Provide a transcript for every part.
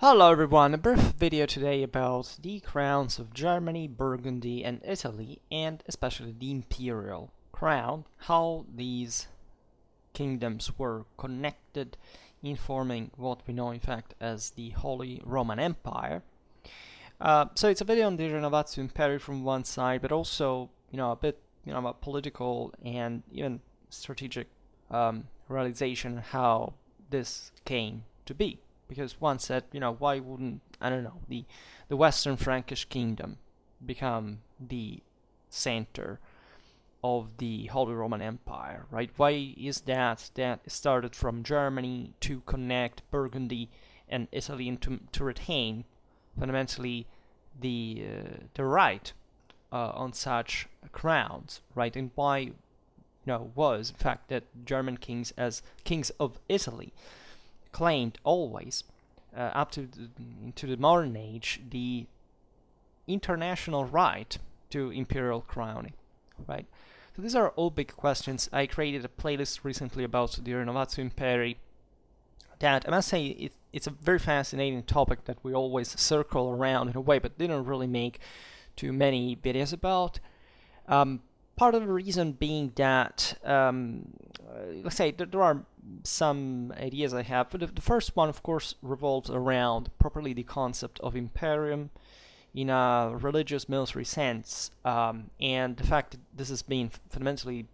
Hello everyone, a brief video today about the crowns of Germany, Burgundy and Italy, and especially the Imperial crown, how these kingdoms were connected in forming what we know in fact as the Holy Roman Empire. So it's a video on the Renovatio Imperii from one side, but also, a bit, about political and even strategic realization how this came to be. Because one said, why wouldn't, the Western Frankish Kingdom become the center of the Holy Roman Empire, right? Why is that started from Germany to connect Burgundy and Italy and to retain fundamentally the right on such crowns, right? And why, was in fact that German kings as kings of Italy claimed always, up to the modern age, the international right to imperial crowning, right? So these are all big questions. I created a playlist recently about the Renovatio Imperii that, I must say, it's a very fascinating topic that we always circle around in a way, but didn't really make too many videos about. Part of the reason being that, let's say, there are some ideas I have. But the first one, of course, revolves around properly the concept of imperium in a religious military sense, and the fact that this has been fundamentally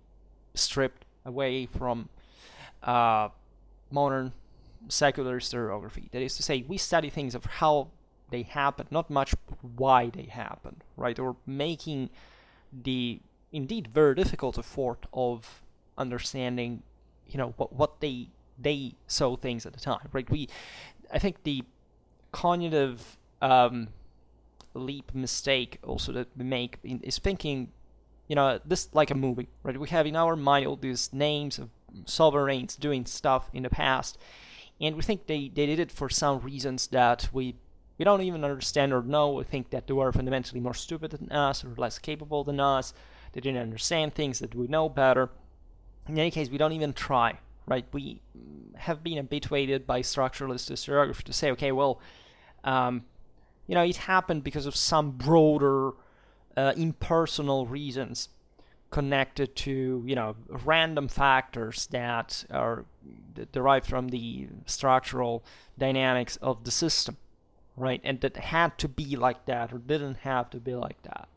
stripped away from modern secular historiography. That is to say, we study things of how they happen, not much why they happen, right? Or making the indeed very difficult effort of understanding what they saw things at the time, right? I think the cognitive leap mistake also that we make is thinking, this like a movie, right? We have in our mind all these names of sovereigns doing stuff in the past, and we think they did it for some reasons that we don't even understand or know. We think that they were fundamentally more stupid than us or less capable than us. They didn't understand things that we know better. In any case, we don't even try, right? We have been habituated by structuralist historiography to say, okay, well, it happened because of some broader impersonal reasons connected to, random factors that are derived from the structural dynamics of the system, right? And that had to be like that or didn't have to be like that.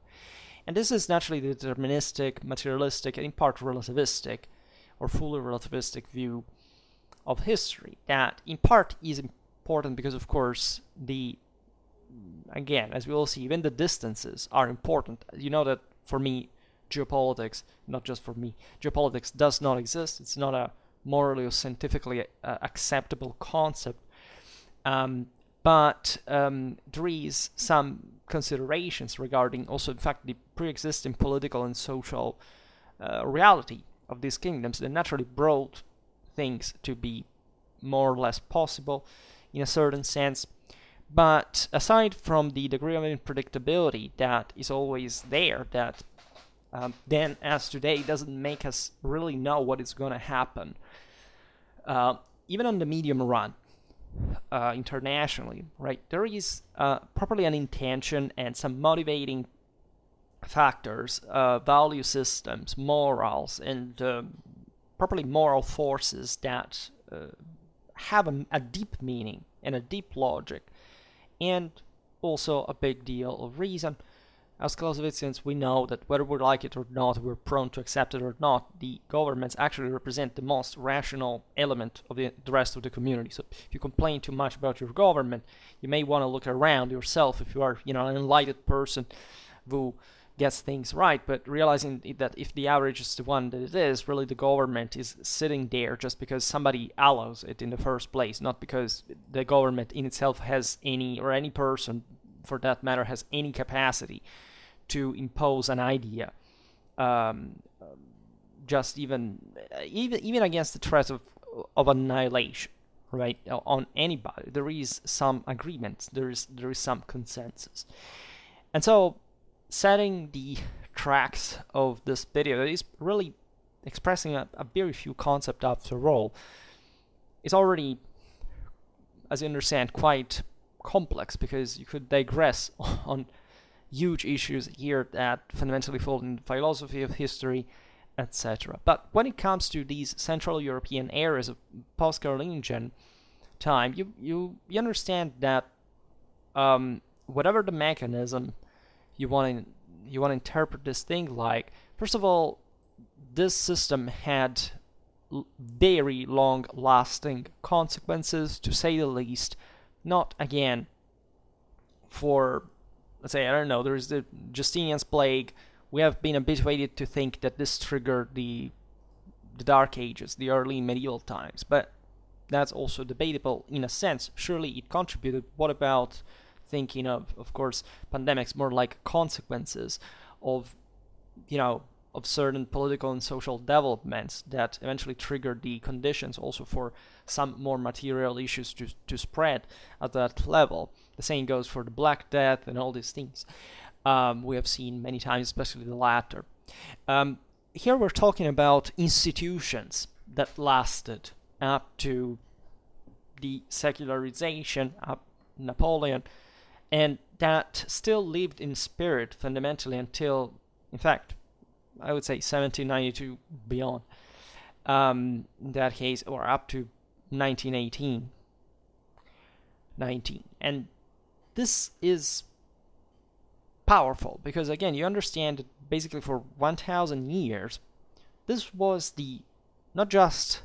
And this is naturally the deterministic, materialistic, and in part relativistic, or fully relativistic view of history. That in part is important because, of course, again, as we will see, even the distances are important. You know that for me, geopolitics, not just for me, geopolitics does not exist. It's not a morally or scientifically acceptable concept. But there is some considerations regarding also, in fact, the pre-existing political and social reality of these kingdoms that naturally brought things to be more or less possible in a certain sense. But aside from the degree of unpredictability that is always there, that then as today doesn't make us really know what is going to happen, even on the medium run, internationally, right, there is properly an intention and some motivating factors, value systems, morals, and properly moral forces that have a deep meaning and a deep logic, and also a big deal of reason. As Clausewitzians, we know that whether we like it or not, we're prone to accept it or not, the governments actually represent the most rational element of the rest of the community. So if you complain too much about your government, you may want to look around yourself if you are, an enlightened person who gets things right, but realizing that if the average is the one that it is, really the government is sitting there just because somebody allows it in the first place, not because the government in itself has any person for that matter has any capacity to impose an idea, just even against the threat of annihilation, right? On anybody, there is some agreement, there is some consensus, and so setting the tracks of this video that is really expressing a very few concepts after all is already, as you understand, quite complex, because you could digress on huge issues here that fundamentally fall in philosophy of history, etc. But when it comes to these Central European areas of post-Carolingian time, you understand that whatever the mechanism you want to interpret this thing like, first of all, this system had very long-lasting consequences, to say the least. Not, again, for, let's say, I don't know, there's the Justinian's plague. We have been habituated to think that this triggered the Dark Ages, the early medieval times, but that's also debatable in a sense. Surely it contributed. What about thinking of course, pandemics more like consequences of, of certain political and social developments that eventually triggered the conditions also for some more material issues to spread at that level. The same goes for the Black Death and all these things. We have seen many times, especially the latter. Here we're talking about institutions that lasted up to the secularization of Napoleon, and that still lived in spirit fundamentally until, in fact, I would say 1792 beyond, in that case, or up to 1918, 19. And this is powerful because, again, you understand that basically for 1,000 years, this was not just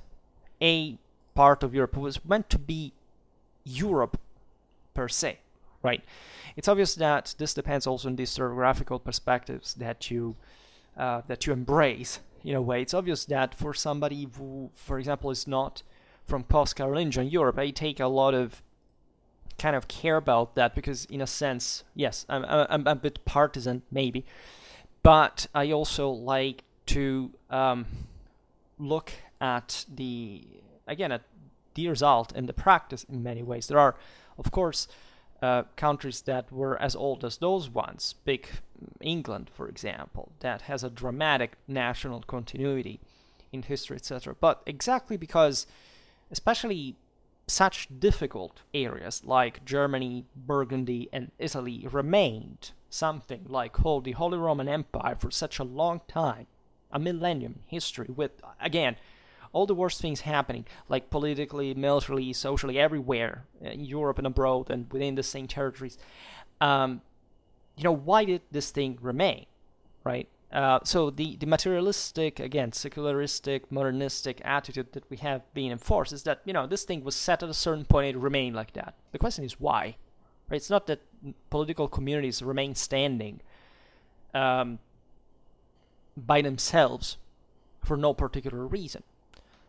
a part of Europe, it was meant to be Europe per se, right? It's obvious that this depends also on the historiographical perspectives that you embrace in a way. It's obvious that for somebody who, for example, is not from post-Carolingian Europe, I take a lot of kind of care about that because, in a sense, yes, I'm a bit partisan maybe, but I also like to look at the result and the practice in many ways. There are, of course, countries that were as old as those ones, big England, for example, that has a dramatic national continuity in history, etc. But exactly because, especially such difficult areas like Germany, Burgundy, and Italy remained something like the Holy Roman Empire for such a long time, a millennium history with, again, all the worst things happening, like politically, militarily, socially, everywhere, in Europe and abroad and within the same territories. Why did this thing remain, right? So the materialistic, again, secularistic, modernistic attitude that we have been enforced is that, this thing was set at a certain point and it remained like that. The question is why, right? It's not that political communities remain standing by themselves for no particular reason.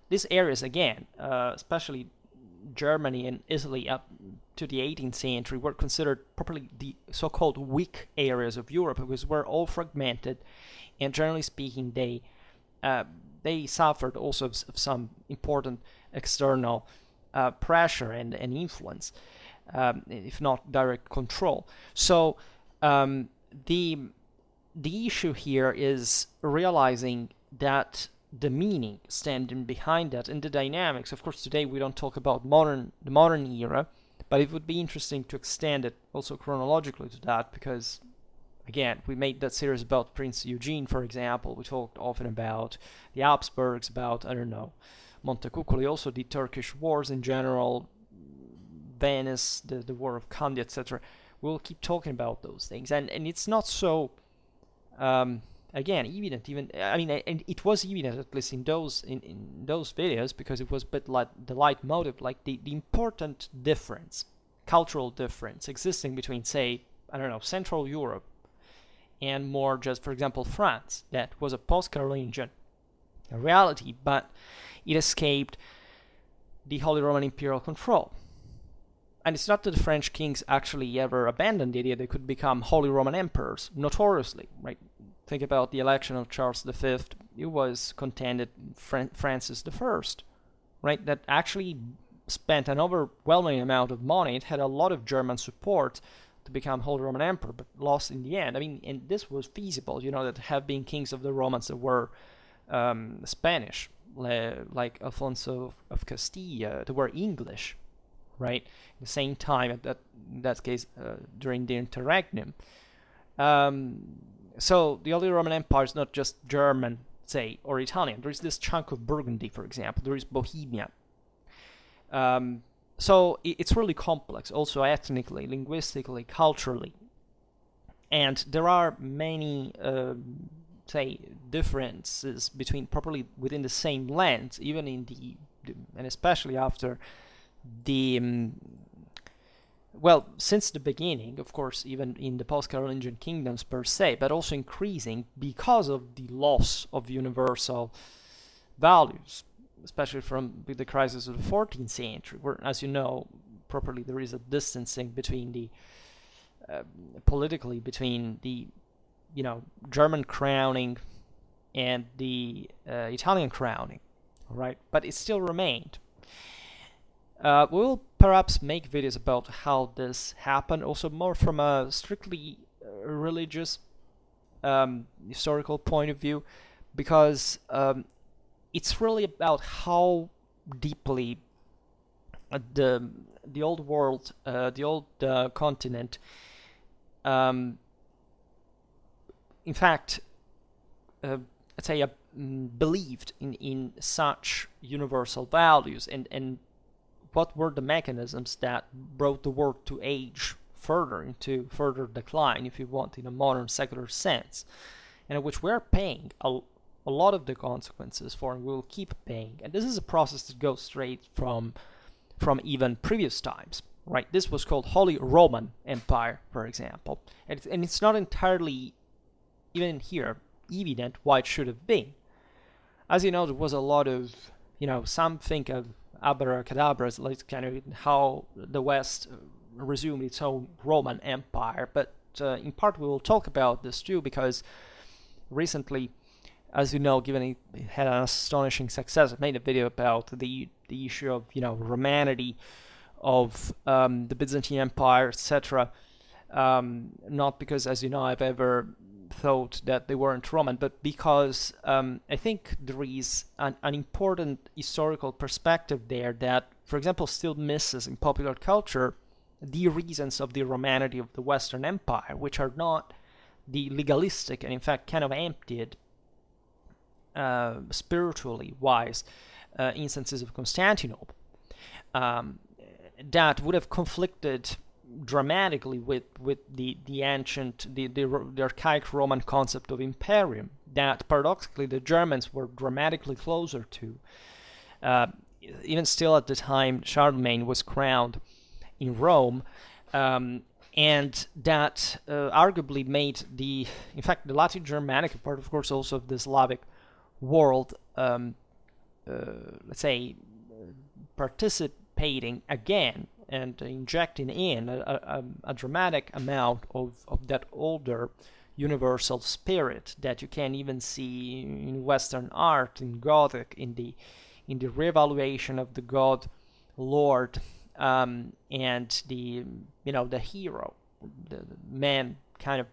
These areas, again, especially Germany and Italy up to the 18th century, were considered properly the so-called weak areas of Europe because we're all fragmented, and generally speaking, they suffered also of some important external pressure and influence, if not direct control. So the issue here is realizing that the meaning standing behind that and the dynamics. Of course, today we don't talk about the modern era, but it would be interesting to extend it also chronologically to that because, again, we made that series about Prince Eugene, for example. We talked often about the Habsburgs, about, Montecuccoli, also the Turkish wars in general, Venice, the War of Kandy, etc. We'll keep talking about those things. And it's not so... evident. And it was evident at least in those videos because it was a bit like the leitmotif, like the important difference, cultural difference existing between, say, Central Europe and more just, for example, France, that was a post-Carolingian reality, but it escaped the Holy Roman Imperial control. And it's not that the French kings actually ever abandoned the idea they could become Holy Roman emperors, notoriously, right? Think about the election of Charles V. It was contended Francis I, right? That actually spent an overwhelming amount of money. It had a lot of German support to become Holy Roman Emperor, but lost in the end. And this was feasible, that have been kings of the Romans that were Spanish, like Alfonso of Castilla, that were English, right? At the same time, in that case, during the interregnum. So the Holy Roman Empire is not just German, say, or Italian. There is this chunk of Burgundy, for example. There is Bohemia. So it's really complex, also ethnically, linguistically, culturally. And there are many, say, differences between properly within the same land, even in and especially after the, well, since the beginning, of course, even in the post-Carolingian kingdoms per se, but also increasing because of the loss of universal values, especially from the crisis of the 14th century, where, as you know, properly there is a distancing between the politically between the German crowning and the Italian crowning, right? But it still remained. We'll perhaps make videos about how this happened, also more from a strictly religious historical point of view, because it's really about how deeply the old world, the old continent, in fact, let's say, believed in such universal values, and what were the mechanisms that brought the world to age further, into further decline, if you want, in a modern secular sense, and which we're paying a lot of the consequences for, and we'll keep paying. And this is a process that goes straight from even previous times, right? This was called Holy Roman Empire, for example, and it's not entirely, even here, evident why it should have been. As you know, there was a lot of, some think of abracadabras, like kind of how the West resumed its own Roman Empire, but in part we will talk about this too, because recently, as you know, given it had an astonishing success, I made a video about the issue of Romanity of the Byzantine Empire, etc. Not because, as you know, I've ever thought that they weren't Roman, but because I think there is an important historical perspective there that, for example, still misses in popular culture the reasons of the Romanity of the Western Empire, which are not the legalistic and in fact kind of emptied, spiritually wise, instances of Constantinople that would have conflicted dramatically with the ancient, the archaic Roman concept of imperium, that paradoxically the Germans were dramatically closer to. Even still at the time Charlemagne was crowned in Rome, and that arguably made in fact the Latin Germanic part, of course, also of the Slavic world, let's say, participating again and injecting in a dramatic amount of that older universal spirit that you can even see in Western art, in Gothic, in the reevaluation of the God Lord, and the the hero, the man kind of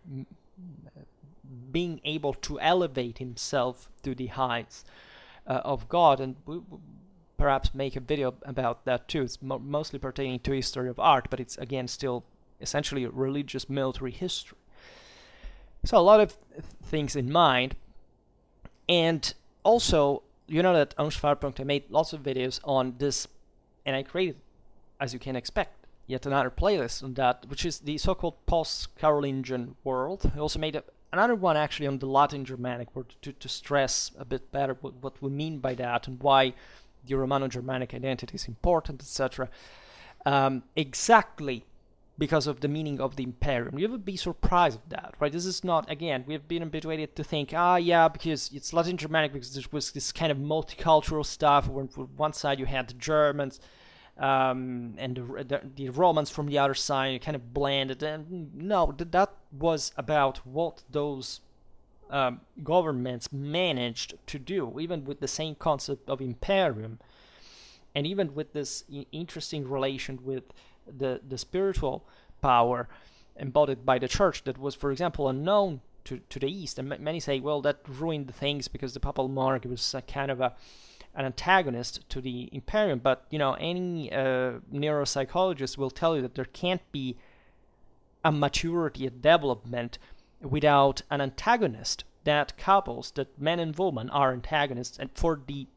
being able to elevate himself to the heights of God. And we perhaps make a video about that too. It's mostly pertaining to history of art, but it's again still essentially religious military history. So a lot of things in mind. And also, that on Schwerpunkt I made lots of videos on this, and I created, as you can expect, yet another playlist on that, which is the so-called post-Carolingian world. I also made another one actually on the Latin Germanic world to stress a bit better what we mean by that and why the Romano-Germanic identity is important, etc. Exactly because of the meaning of the imperium. You would be surprised of that, right? This is not, again, we have been habituated to think, because it's Latin Germanic, because there was this kind of multicultural stuff, where on one side you had the Germans, and the Romans from the other side, kind of blended. And no, that was about what those governments managed to do, even with the same concept of imperium, and even with this interesting relation with the spiritual power embodied by the church that was, for example, unknown to the East. And many say, well, that ruined the things because the papal monarchy was a kind of an antagonist to the Imperium, but any neuropsychologist will tell you that there can't be a maturity, a development without an antagonist. That couples, that men and women are antagonists, and for the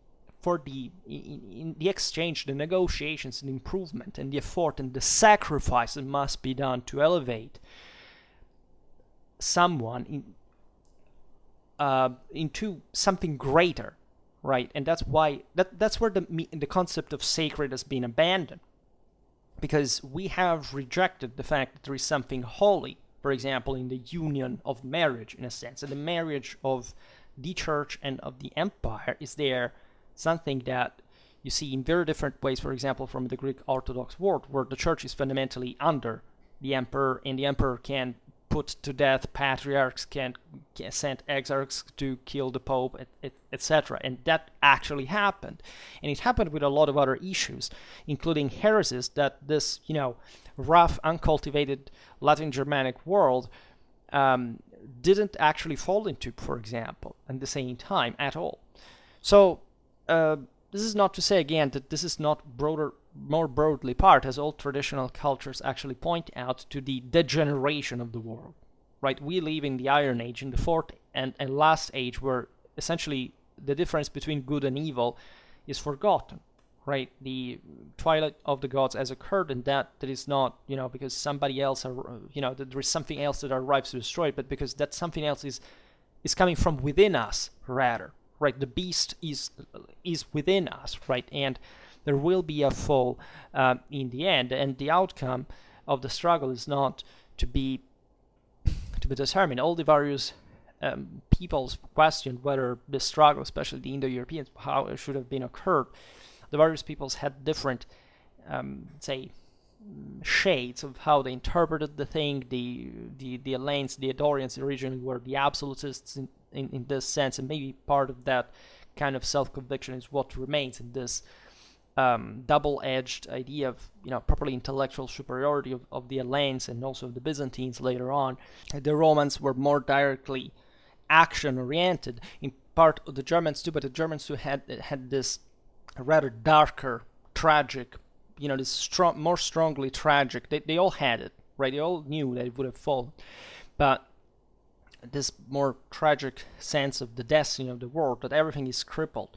in the exchange, the negotiations, and improvement, and the effort and the sacrifice that must be done to elevate someone into something greater, right? And that's why that's where the concept of sacred has been abandoned, because we have rejected the fact that there is something holy, for example, in the union of marriage, in a sense, and the marriage of the church and of the empire is there something that you see in very different ways, for example, from the Greek Orthodox world, where the church is fundamentally under the emperor, and the emperor can put to death patriarchs, can send exarchs to kill the pope, etc. And that actually happened. And it happened with a lot of other issues, including heresies that this, rough, uncultivated Latin Germanic world didn't actually fall into, for example, at the same time at all. So this is not to say, again, that this is not more broadly part, as all traditional cultures actually point out, to the degeneration of the world, right? We live in the Iron Age, in the fourth and last age, where essentially the difference between good and evil is forgotten, right? The twilight of the gods has occurred, and that is not, because somebody else, that there is something else that arrives to destroy it, but because that something else is coming from within us, rather. Right, the beast is within us, right, and there will be a fall in the end, and the outcome of the struggle is not to be determined. All the various peoples questioned whether the struggle, especially the Indo-Europeans, how it should have been occurred. The various peoples had different, shades of how they interpreted the thing. The Hellenists, the Eddorians originally were the absolutists in this sense, and maybe part of that kind of self-conviction is what remains in this double-edged idea of properly intellectual superiority of the Hellenes and also of the Byzantines later on. The Romans were more directly action-oriented, in part of the Germans too, but the Germans too had this rather darker, tragic, this more strongly tragic. They all had it, right? They all knew that it would have fallen, but this more tragic sense of the destiny of the world, that everything is crippled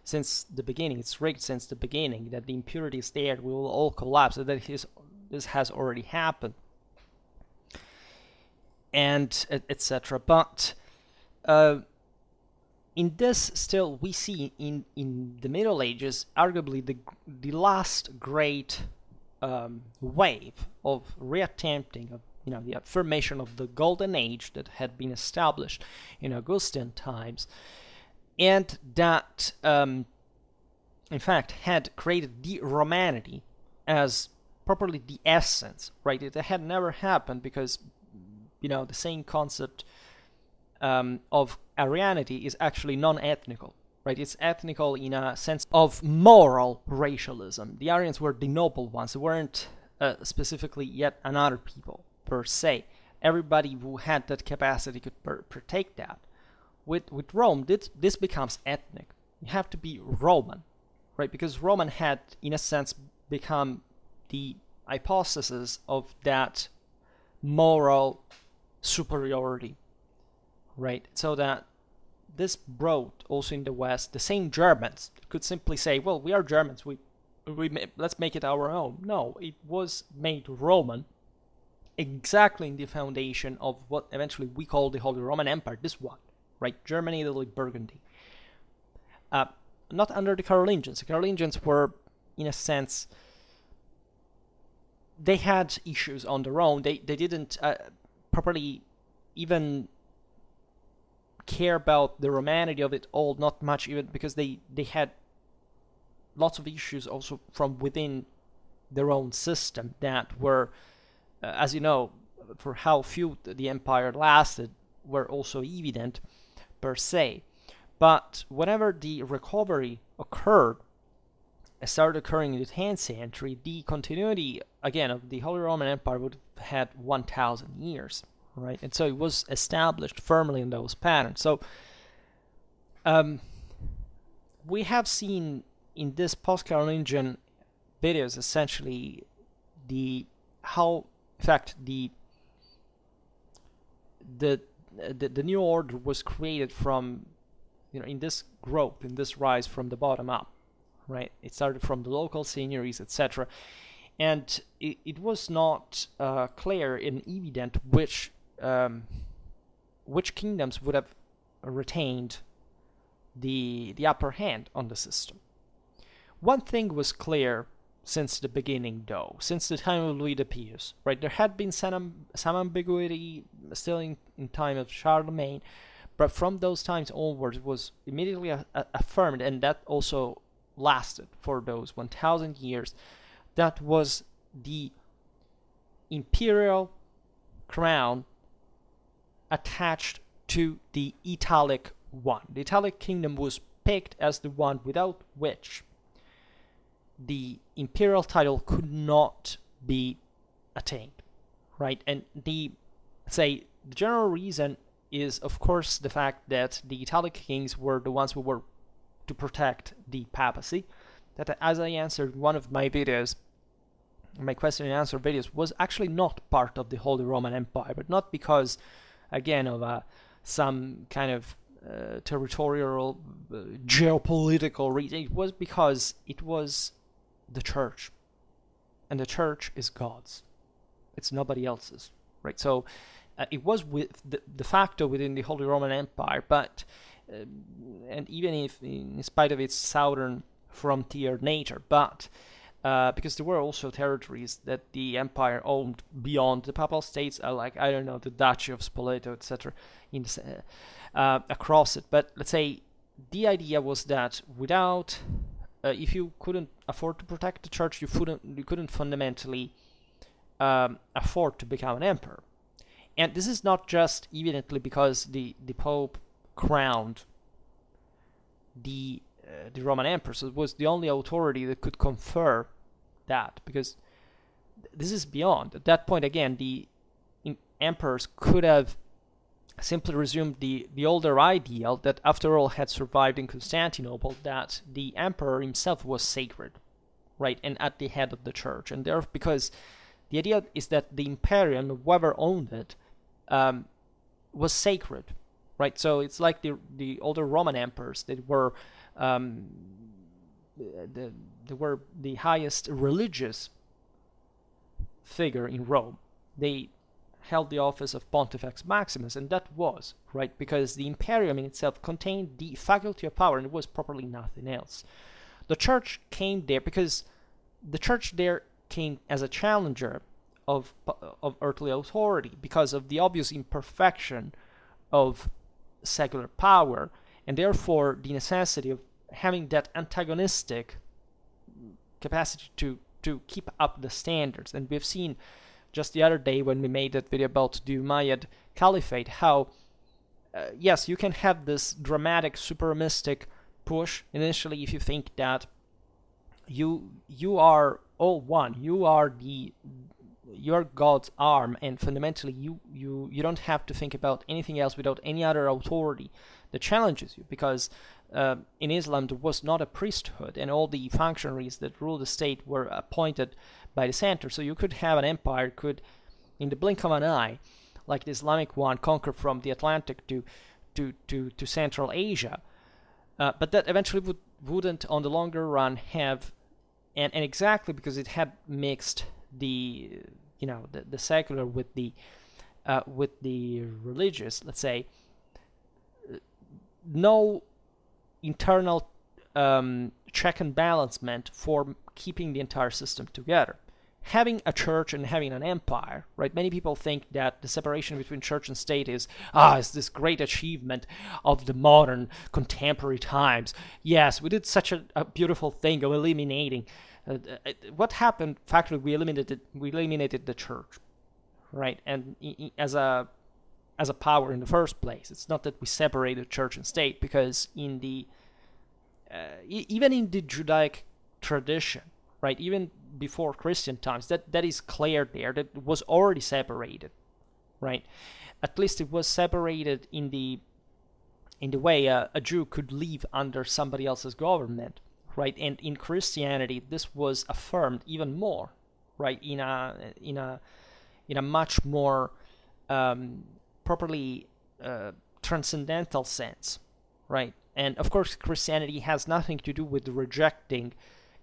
since the beginning, it's rigged since the beginning, that the impurity is there, we will all collapse, that this has already happened, and etc. But in this, still, we see in the Middle Ages, arguably the last great wave of reattempting of the affirmation of the Golden Age that had been established in Augustan times, and that, in fact, had created the Romanity as properly the essence, right? It had never happened because, the same concept of Arianity is actually non-ethnical, right? It's ethnical in a sense of moral racialism. The Aryans were the noble ones. They weren't specifically yet another people, per se. Everybody who had that capacity could partake that. With Rome, this becomes ethnic. You have to be Roman, right? Because Roman had, in a sense, become the hypothesis of that moral superiority, right? So that this brought also in the West, the same Germans could simply say, well, we are Germans, let's make it our own. No, it was made Roman, exactly in the foundation of what eventually we call the Holy Roman Empire, this one, right? Germany, Italy, Burgundy. Not under the Carolingians. The Carolingians were, in a sense, they had issues on their own. They didn't properly even care about the Romanity of it all, not much, even because they had lots of issues also from within their own system that were, as you know, for how few the empire lasted, were also evident per se. But whenever the recovery occurred, it started occurring in the 10th century, the continuity, again, of the Holy Roman Empire would have had 1,000 years, right? And so it was established firmly in those patterns. So we have seen in this post-Carolingian videos essentially how in fact the new order was created from, in this growth, in this rise from the bottom up, right? It started from the local seigneuries, etc. And it was not clear and evident which kingdoms would have retained the upper hand on the system. One thing was clear since the beginning, though, since the time of Louis the Pious, right? There had been some ambiguity still in time of Charlemagne, but from those times onwards, it was immediately affirmed, and that also lasted for those 1,000 years. That was the imperial crown attached to the Italic one. The Italic Kingdom was picked as the one without which the imperial title could not be attained, right? And the general reason is, of course, the fact that the Italic kings were the ones who were to protect the papacy. That, as I answered one of my videos, my question and answer videos, was actually not part of the Holy Roman Empire, but not because, again, of some kind of territorial, geopolitical reason. It was because it was the church, and the church is God's. It's nobody else's, right? So it was with de facto within the Holy Roman Empire, but and even if in spite of its southern frontier nature, but because there were also territories that the empire owned beyond the papal states, like, I don't know, the Duchy of Spoleto, etc., across it. But let's say the idea was that without, if you couldn't afford to protect the church, you couldn't fundamentally afford to become an emperor. And this is not just evidently because the Pope crowned the Roman emperor, so it was the only authority that could confer that, because this is beyond. At that point, again, the emperors could have simply resumed the older ideal that, after all, had survived in Constantinople, that the emperor himself was sacred, right, and at the head of the church. And therefore, because the idea is that the Imperium, whoever owned it, was sacred, right? So it's like the older Roman emperors that were they were the highest religious figure in Rome. They held the office of Pontifex Maximus, and that was, right, because the Imperium in itself contained the faculty of power, and it was properly nothing else. The church came there because the church there came as a challenger of earthly authority, because of the obvious imperfection of secular power, and therefore the necessity of having that antagonistic capacity to keep up the standards. And we've seen just the other day when we made that video about the Umayyad Caliphate, how yes, you can have this dramatic, supremacistic push initially if you think that you are all one, you are God's arm, and fundamentally you don't have to think about anything else without any other authority that challenges you, because in Islam there was not a priesthood, and all the functionaries that ruled the state were appointed by the center. So you could have an empire could, in the blink of an eye, like the Islamic one, conquer from the Atlantic to Central Asia, but that eventually wouldn't on the longer run have, and exactly because it had mixed the secular with the religious, let's say, no internal check and balancement for keeping the entire system together. Having a church and having an empire, right? Many people think that the separation between church and state is this great achievement of the modern contemporary times. Yes, we did such a beautiful thing of eliminating. What happened? Factually, we eliminated the church, right? And as a power in the first place. It's not that we separated church and state, because in the even in the Judaic tradition, right, even before Christian times, that is clear there, that it was already separated, right? At least it was separated in the in the way a Jew could live under somebody else's government, right? And in Christianity, this was affirmed even more, right? In a much more properly transcendental sense, right? And of course, Christianity has nothing to do with rejecting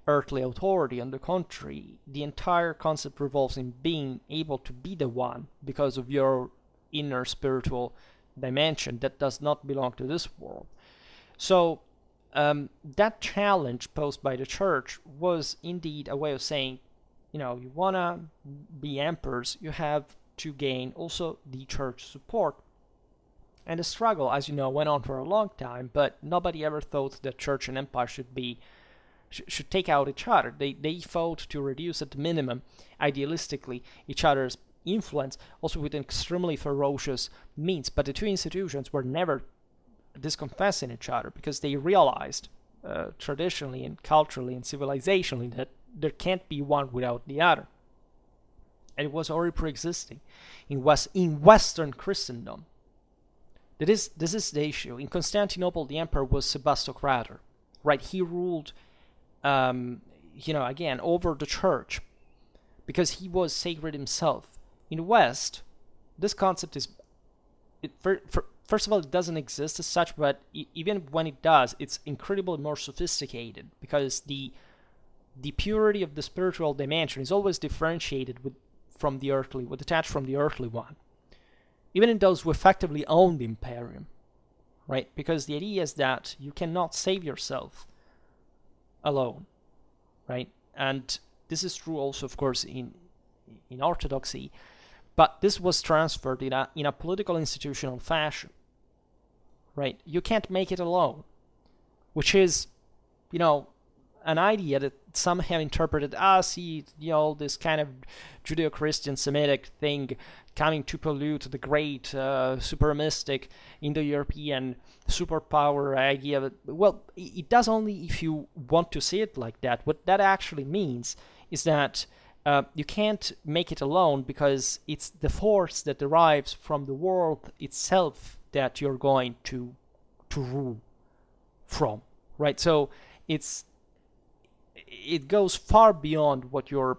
earthly authority. On the contrary, the entire concept revolves in being able to be the one because of your inner spiritual dimension that does not belong to this world. So that challenge posed by the church was indeed a way of saying, you want to be emperors, you have to gain also the church support. And the struggle, as you know, went on for a long time, but nobody ever thought that church and empire should take out each other. They fought to reduce at the minimum, idealistically, each other's influence, also with extremely ferocious means. But the two institutions were never disconfessing each other because they realized traditionally and culturally and civilizationally that there can't be one without the other. And it was already pre-existing in Western Christendom. This is the issue. In Constantinople, the emperor was Sebastocrator, right? He ruled, again, over the church because he was sacred himself. In the West, this concept is, first of all, it doesn't exist as such, but even when it does, it's incredibly more sophisticated because the purity of the spiritual dimension is always differentiated detached from the earthly one. Even in those who effectively own the Imperium, right? Because the idea is that you cannot save yourself alone, right? And this is true also, of course, in Orthodoxy, but this was transferred in a political institutional fashion, right? You can't make it alone, which is, an idea that some have interpreted as this kind of Judeo-Christian Semitic thing coming to pollute the great super mystic Indo-European superpower idea. Well, it does only if you want to see it like that. What that actually means is that you can't make it alone because it's the force that derives from the world itself that you're going to rule from, right? So it goes far beyond what you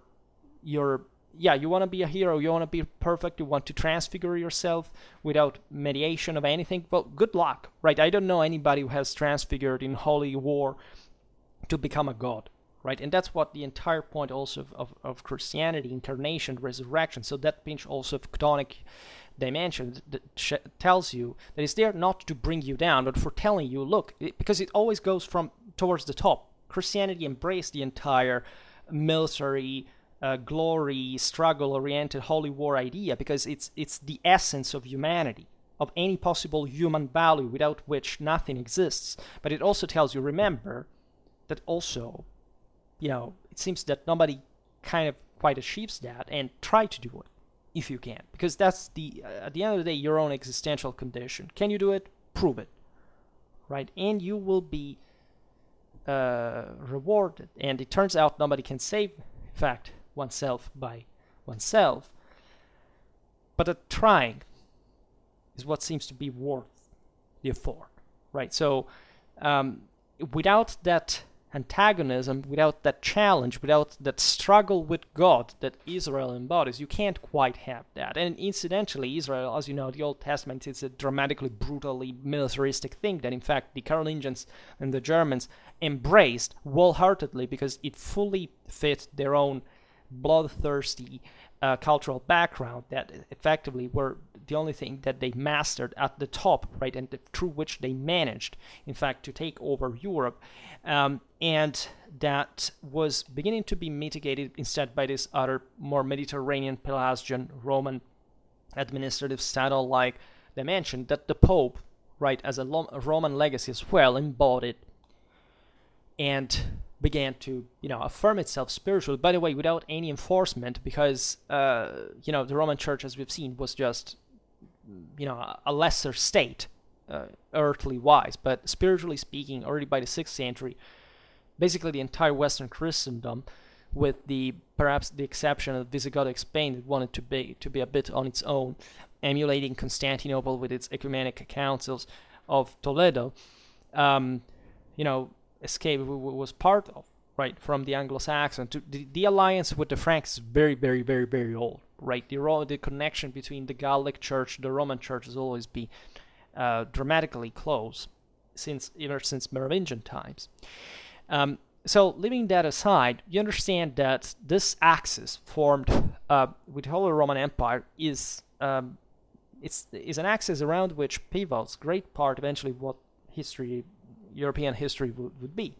want to be a hero, you want to be perfect, you want to transfigure yourself without mediation of anything. Well, good luck, right? I don't know anybody who has transfigured in holy war to become a god, right? And that's what the entire point also of Christianity, incarnation, resurrection. So that pinch also of chthonic dimension that tells you that it's there not to bring you down, but for telling you, look, because it always goes from towards the top. Christianity embraced the entire military, glory, struggle-oriented holy war idea because it's the essence of humanity, of any possible human value without which nothing exists. But it also tells you, remember, that also, it seems that nobody kind of quite achieves that, and try to do it if you can, because that's at the end of the day, your own existential condition. Can you do it? Prove it, right? And you will be rewarded. And it turns out nobody can save, in fact, oneself by oneself, but trying is what seems to be worth the effort, right? So without that antagonism, without that challenge, without that struggle with God that Israel embodies, you can't quite have that. And incidentally, Israel, as you know, the Old Testament is a dramatically, brutally militaristic thing that in fact the Carolingians and the Germans embraced wholeheartedly because it fully fit their own bloodthirsty cultural background that effectively were the only thing that they mastered at the top, right, and through which they managed, in fact, to take over Europe. And that was beginning to be mitigated instead by this other more Mediterranean, Pelagian, Roman administrative style-like dimension that the Pope, right, as a Roman legacy as well, embodied and began to, affirm itself spiritually, by the way, without any enforcement, because, the Roman Church, as we've seen, was just, a lesser state, earthly wise, but spiritually speaking, already by the 6th century, basically the entire Western Christendom, with perhaps the exception of Visigothic Spain, that wanted to be a bit on its own, emulating Constantinople with its ecumenic councils, of Toledo, escape was part of, right, from the Anglo-Saxons. The alliance with the Franks is very, very, very, very old, right? The connection between the Gallic Church, the Roman Church, has always been dramatically close ever since Merovingian times. So leaving that aside, you understand that this axis formed with the Holy Roman Empire is an axis around which pivots great part eventually what European history would be.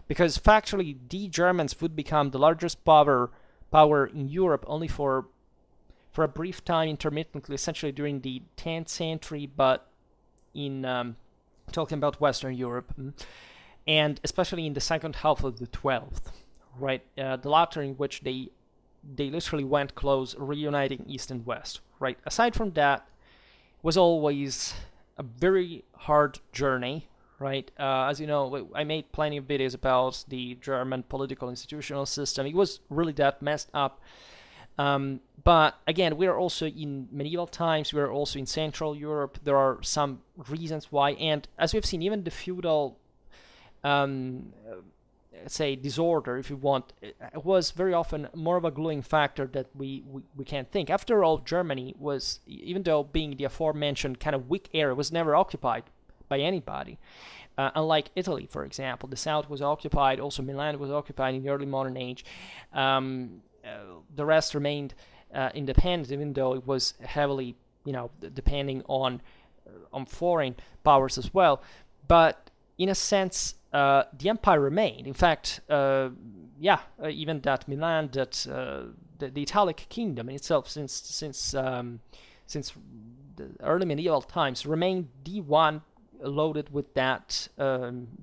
Because factually, the Germans would become the largest power in Europe only for a brief time, intermittently, essentially during the 10th century, but in talking about Western Europe, and especially in the second half of the 12th, right? The latter in which they literally went close, reuniting East and West, right? Aside from that, was always a very hard journey, right? As you know, I made plenty of videos about the German political institutional system. It was really that messed up. But again, we are also in medieval times. We are also in Central Europe. There are some reasons why, and as we've seen, even the feudal, say, disorder, if you want, it was very often more of a gluing factor that we can't think. After all, Germany was, even though being the aforementioned kind of weak area, was never occupied by anybody. Unlike Italy, for example, the south was occupied. Also, Milan was occupied in the early modern age. The rest remained independent, even though it was heavily, depending on foreign powers as well. But in a sense, the empire remained. In fact, even that Milan, that the Italic Kingdom in itself, since the early medieval times, remained the one loaded with that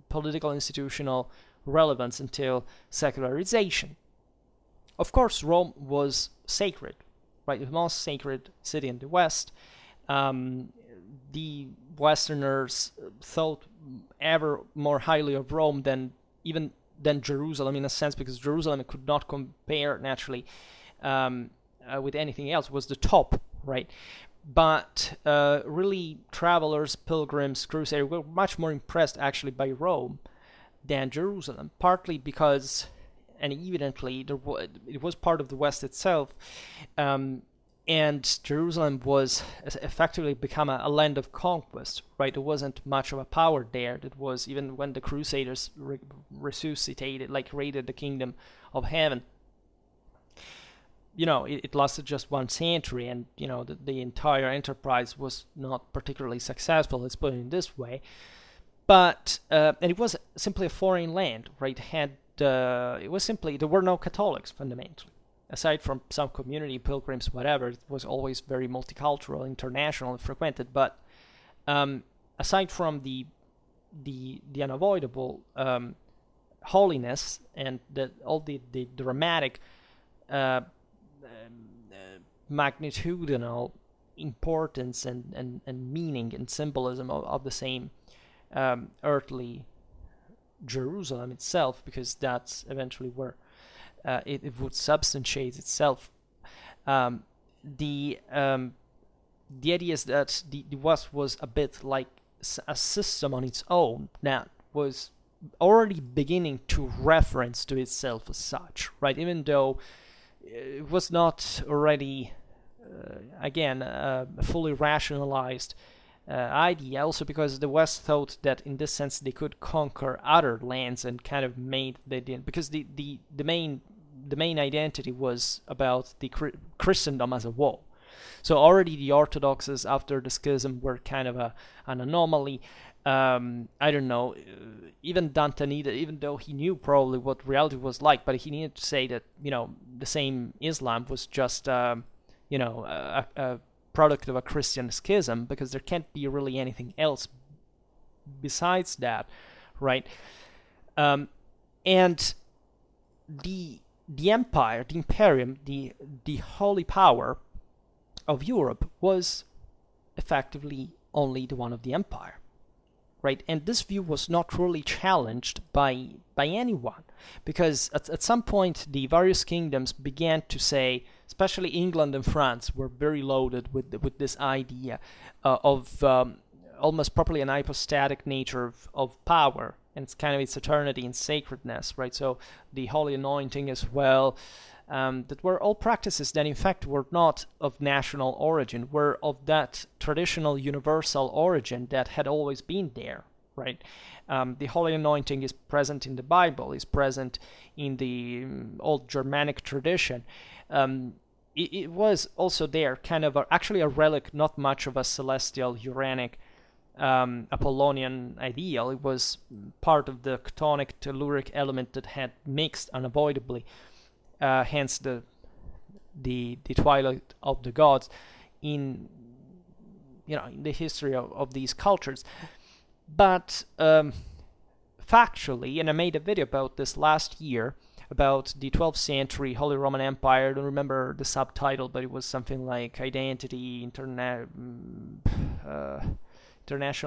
political institutional relevance until secularization. Of course, Rome was sacred, right? The most sacred city in the West. The Westerners thought ever more highly of Rome than Jerusalem, in a sense, because Jerusalem could not compare naturally with anything else. It was the top, right? But really, travelers, pilgrims, crusaders were much more impressed actually by Rome than Jerusalem, partly because, and evidently, it was part of the West itself, and Jerusalem was effectively become a land of conquest, right? There wasn't much of a power there. That was, even when the Crusaders resuscitated, raided the kingdom of heaven, it lasted just 1 century, and the entire enterprise was not particularly successful, let's put it in this way. But and it was simply a foreign land, right? It was simply, there were no Catholics fundamentally, aside from some community pilgrims, whatever. It was always very multicultural, international, and frequented. But aside from the unavoidable holiness and all the dramatic magnitudinal importance and meaning and symbolism of the same earthly Jerusalem itself, because that's eventually where it would substantiate itself. The idea is that the West was a bit like a system on its own that was already beginning to reference to itself as such, right? Even though it was not already, again, a fully rationalized idea, also because the West thought that in this sense they could conquer other lands and kind of made because the main identity was about the Christendom as a whole. So already the Orthodoxes after the schism were kind of an anomaly. I don't know, even Dante needed, even though he knew probably what reality was like, but he needed to say that, the same Islam was just, a product of a Christian schism, because there can't be really anything else besides that, right? And the empire, the imperium, the holy power of Europe was effectively only the one of the empire. Right? And this view was not really challenged by anyone, because at some point the various kingdoms began to say, especially England and France were very loaded with this idea of almost properly an hypostatic nature of power, and it's kind of its eternity and sacredness, right? So the holy anointing as well, that were all practices that in fact were not of national origin, were of that traditional universal origin that had always been there, right? The holy anointing is present in the Bible, is present in the old Germanic tradition. It was also there, kind of actually a relic, not much of a celestial, Uranic, Apollonian ideal. It was part of the chthonic telluric element that had mixed unavoidably, hence the twilight of the gods in in the history of these cultures. But factually, and I made a video about this last year, about the 12th century Holy Roman Empire. I don't remember the subtitle, but it was something like Identity, International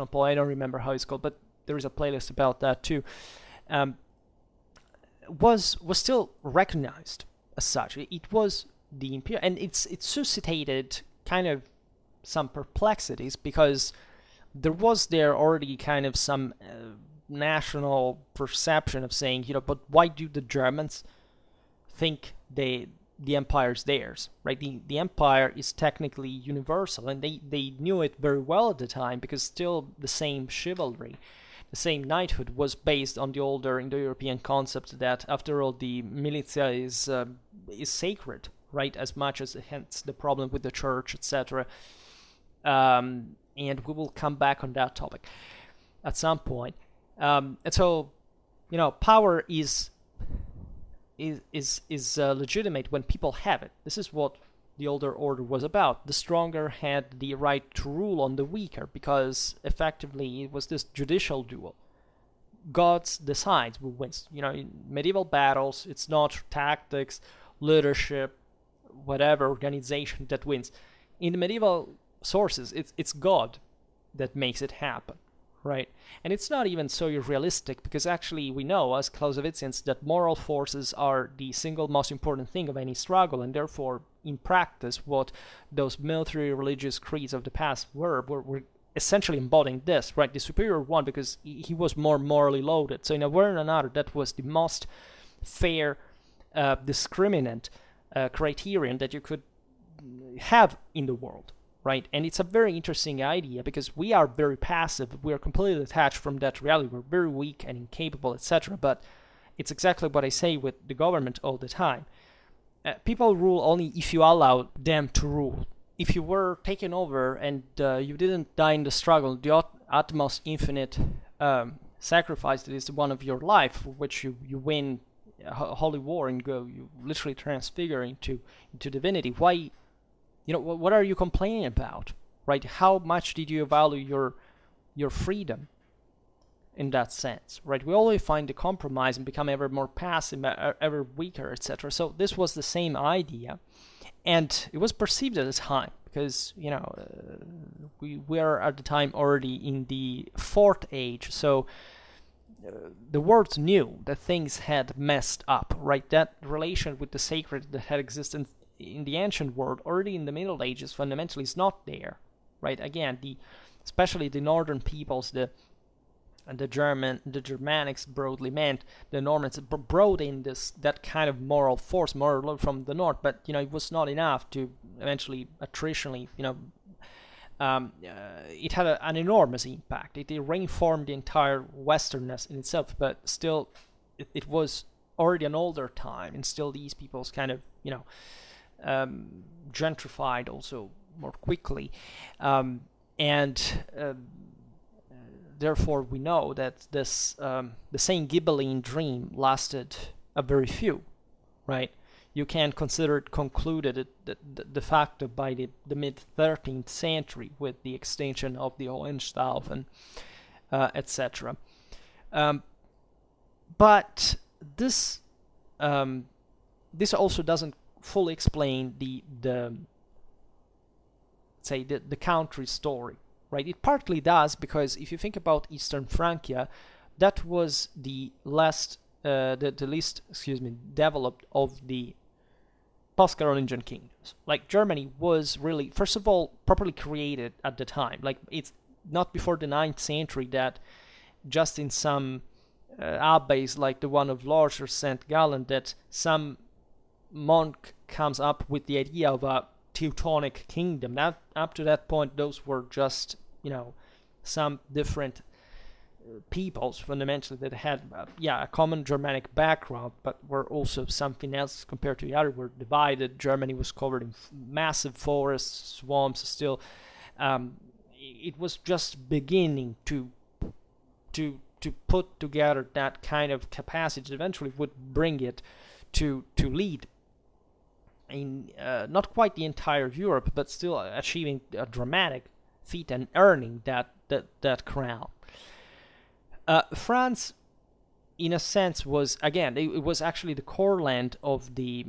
Pole. I don't remember how it's called, but there is a playlist about that too. Was still recognized as such. It was the Imperial, and it suscitated kind of some perplexities, because there already kind of some national perception of saying, but why do the Germans think the empire's theirs, right? The empire is technically universal, and they knew it very well at the time, because still the same chivalry, the same knighthood was based on the older Indo-European concept that, after all, the militia is sacred, right? As much as, hence the problem with the church, etc. And we will come back on that topic at some point. And so, power is legitimate when people have it. This is what the older order was about. The stronger had the right to rule on the weaker, because effectively it was this judicial duel. Gods decides who wins. In medieval battles, it's not tactics, leadership, whatever organization that wins. In the medieval sources, it's God that makes it happen, right? And it's not even so realistic, because actually we know, as Clausewitzians, that moral forces are the single most important thing of any struggle, and therefore, in practice, what those military religious creeds of the past were essentially embodying this, right? The superior one, because he was more morally loaded. So in a way or another, that was the most fair, discriminant criterion that you could have in the world, right? And it's a very interesting idea, because we are very passive. We are completely detached from that reality. We're very weak and incapable, etc. But it's exactly what I say with the government all the time. People rule only if you allow them to rule. If you were taken over and you didn't die in the struggle, the utmost infinite sacrifice that is the one of your life, for which you win a holy war and you literally transfigure into divinity, why? What are you complaining about, right? How much did you value your freedom in that sense, right? We always find the compromise and become ever more passive, ever weaker, etc. So this was the same idea, and it was perceived at the time, because we were at the time already in the Fourth Age, so the world knew that things had messed up, right? That relation with the sacred that had existed in the ancient world already in the Middle Ages fundamentally is not there, right? Again, especially the northern peoples, the Germanics broadly meant, the Normans brought in that kind of moral force, more from the north, but it was not enough to eventually attritionally, it had an enormous impact. It reinformed the entire Westernness in itself, but still, it was already an older time, and still these peoples kind of, gentrified also more quickly, and therefore we know that this the same Ghibelline dream lasted a very few, right? You can consider it concluded de facto by the mid-13th century with the extinction of the Hohenstaufen, etc. But this also doesn't fully explain the country story, right? It partly does, because if you think about Eastern Francia, that was the least developed of the post-Carolingian kingdoms. Like Germany was really, first of all, properly created at the time. Like not before the 9th century that just in some abbeys like the one of Lourdes or St. Gallen that some monk comes up with the idea of a Teutonic kingdom. Now, up to that point, those were just, some different peoples fundamentally that had, a common Germanic background, but were also something else compared to the other. Were divided. Germany was covered in massive forests, swamps. Still, it was just beginning to put together that kind of capacity that eventually would bring it to lead in not quite the entire Europe, but still achieving a dramatic feat and earning that crown. France, in a sense, was again it was actually the core land of the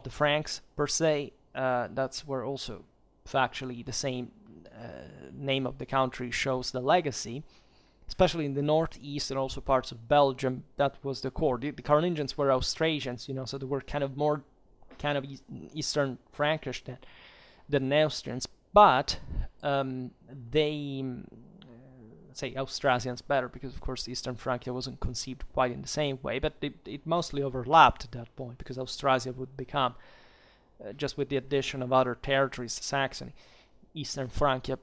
Franks per se. That's where also factually the same name of the country shows the legacy, especially in the northeast and also parts of Belgium. That was the core. The Carolingians were Austrasians, so they were kind of more Eastern Frankish than Austrians, but they say Austrasians better because of course Eastern Francia wasn't conceived quite in the same way, but it mostly overlapped at that point because Austrasia would become just with the addition of other territories to Saxony, Eastern Francia,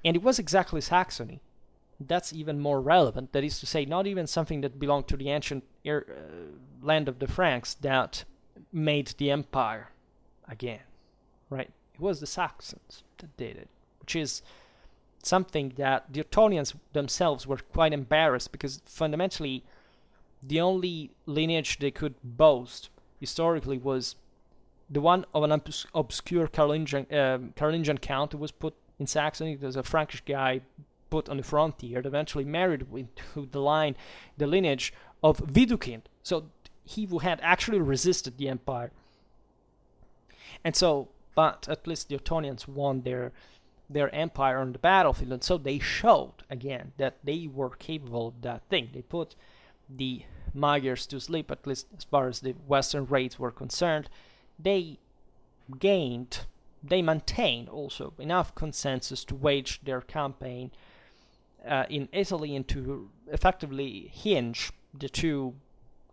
and it was exactly Saxony. That's even more relevant. That is to say, not even something that belonged to the ancient land of the Franks that made the empire again, right? It was the Saxons that did it, which is something that the Ottonians themselves were quite embarrassed because fundamentally the only lineage they could boast historically was the one of an obscure Carolingian count who was put in Saxony. There's a Frankish guy put on the frontier that eventually married into the lineage of Widukind. So he who had actually resisted the empire. And so, but at least the Ottonians won their empire on the battlefield, and so they showed again that they were capable of that thing. They put the Magyars to sleep, at least as far as the Western raids were concerned. They maintained also enough consensus to wage their campaign in Italy and to effectively hinge the two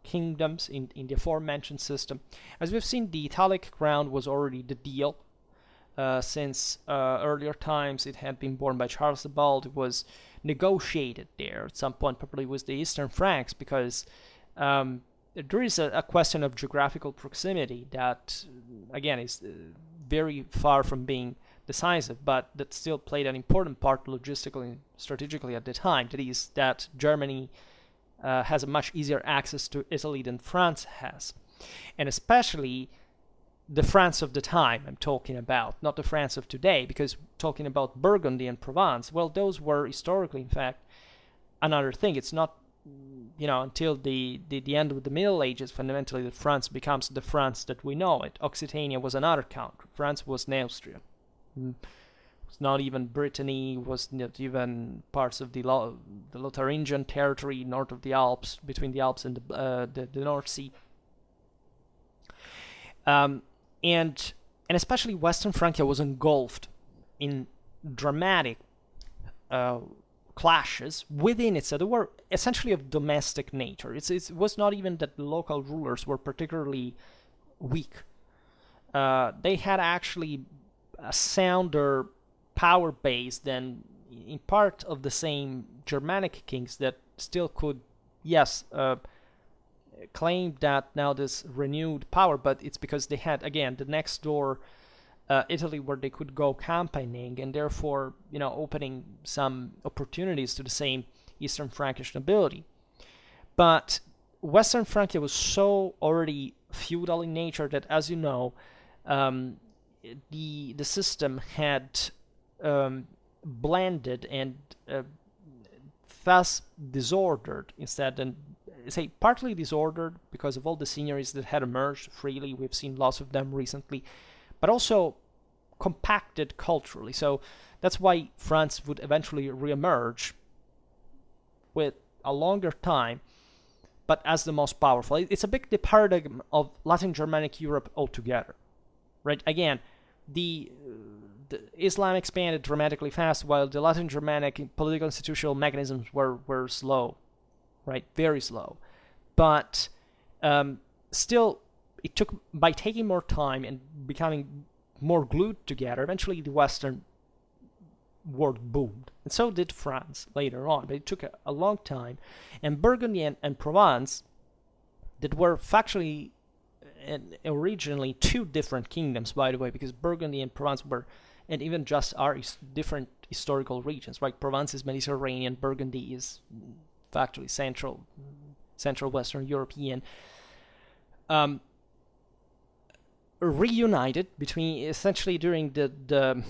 kingdoms in the aforementioned system. As we've seen, the Italic crown was already the deal. Since earlier times, it had been borne by Charles the Bald. It was negotiated there at some point, probably with the Eastern Franks, because there is a question of geographical proximity that, again, is very far from being decisive, but that still played an important part logistically and strategically at the time. That is, that Germany has a much easier access to Italy than France has, and especially the France of the time I'm talking about, not the France of today, because talking about Burgundy and Provence, well, those were historically, in fact, another thing. It's not, until the end of the Middle Ages, fundamentally, that France becomes the France that we know it. Occitania was another country. France was Neustria. It's not even Brittany, was not even parts of the Lotharingian territory north of the Alps, between the Alps and the North Sea. And especially Western Francia was engulfed in dramatic clashes within it. So they were essentially of domestic nature. It was not even that the local rulers were particularly weak. They had actually a sounder power base than in part of the same Germanic kings that still could, yes, claimed that now this renewed power, but it's because they had, again, the next door Italy where they could go campaigning, and therefore, opening some opportunities to the same Eastern Frankish nobility. But Western Francia was so already feudal in nature that, as you know, the system had blended and thus disordered instead, and say partly disordered because of all the seigneuries that had emerged freely. We've seen lots of them recently, but also compacted culturally. So that's why France would eventually reemerge with a longer time, but as the most powerful. It's a bit the paradigm of Latin Germanic Europe altogether, right? Again, the Islam expanded dramatically fast, while the Latin Germanic political institutional mechanisms were slow, right? Very slow. But still, it took, by taking more time and becoming more glued together, eventually the Western world boomed. And so did France later on, but it took a long time. And Burgundy and Provence, that were factually and originally two different kingdoms, by the way, because Burgundy and Provence were, and even just are, different historical regions, right? Provence is Mediterranean, Burgundy is factually Central Western European. Reunited between, essentially during the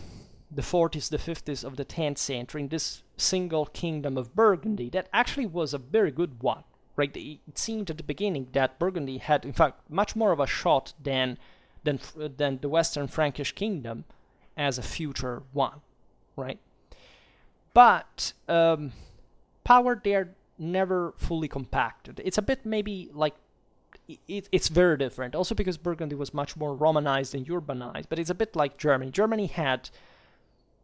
40s, the 50s of the 10th century, in this single kingdom of Burgundy that actually was a very good one. Right, it seemed at the beginning that Burgundy had, in fact, much more of a shot than the Western Frankish kingdom as a future one, right? But power there never fully compacted. It's a bit maybe like it's very different. Also because Burgundy was much more Romanized and urbanized, but it's a bit like Germany. Germany had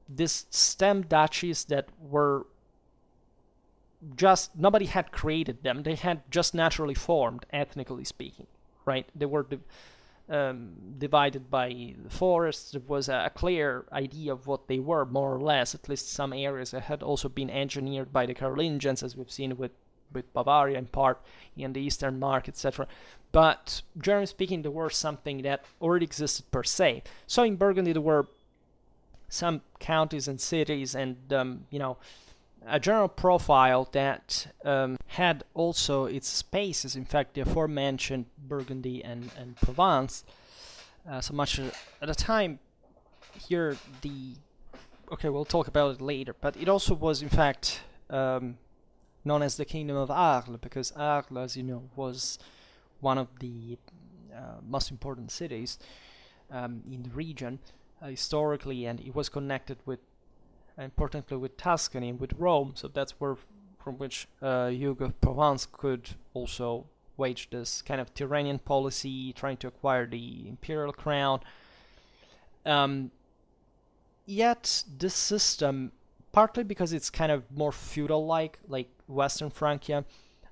these stem duchies that were just, nobody had created them. They had just naturally formed, ethnically speaking, right? They were divided by the forests. There was a clear idea of what they were, more or less. At least some areas that had also been engineered by the Carolingians, as we've seen with Bavaria in part, in the Eastern Mark, etc. But generally speaking, there was something that already existed per se. So in Burgundy, there were some counties and cities, and a general profile that had also its spaces. In fact, the aforementioned Burgundy and Provence, so much at the time here, we'll talk about it later, but it also was, in fact, known as the Kingdom of Arles, because Arles, as you know, was one of the most important cities in the region historically, and it was connected with, importantly, with Tuscany and with Rome, so that's from which Hugo of Provence could also wage this kind of Tyrrhenian policy, trying to acquire the imperial crown. Yet this system, partly because it's kind of more feudal-like, like Western Francia,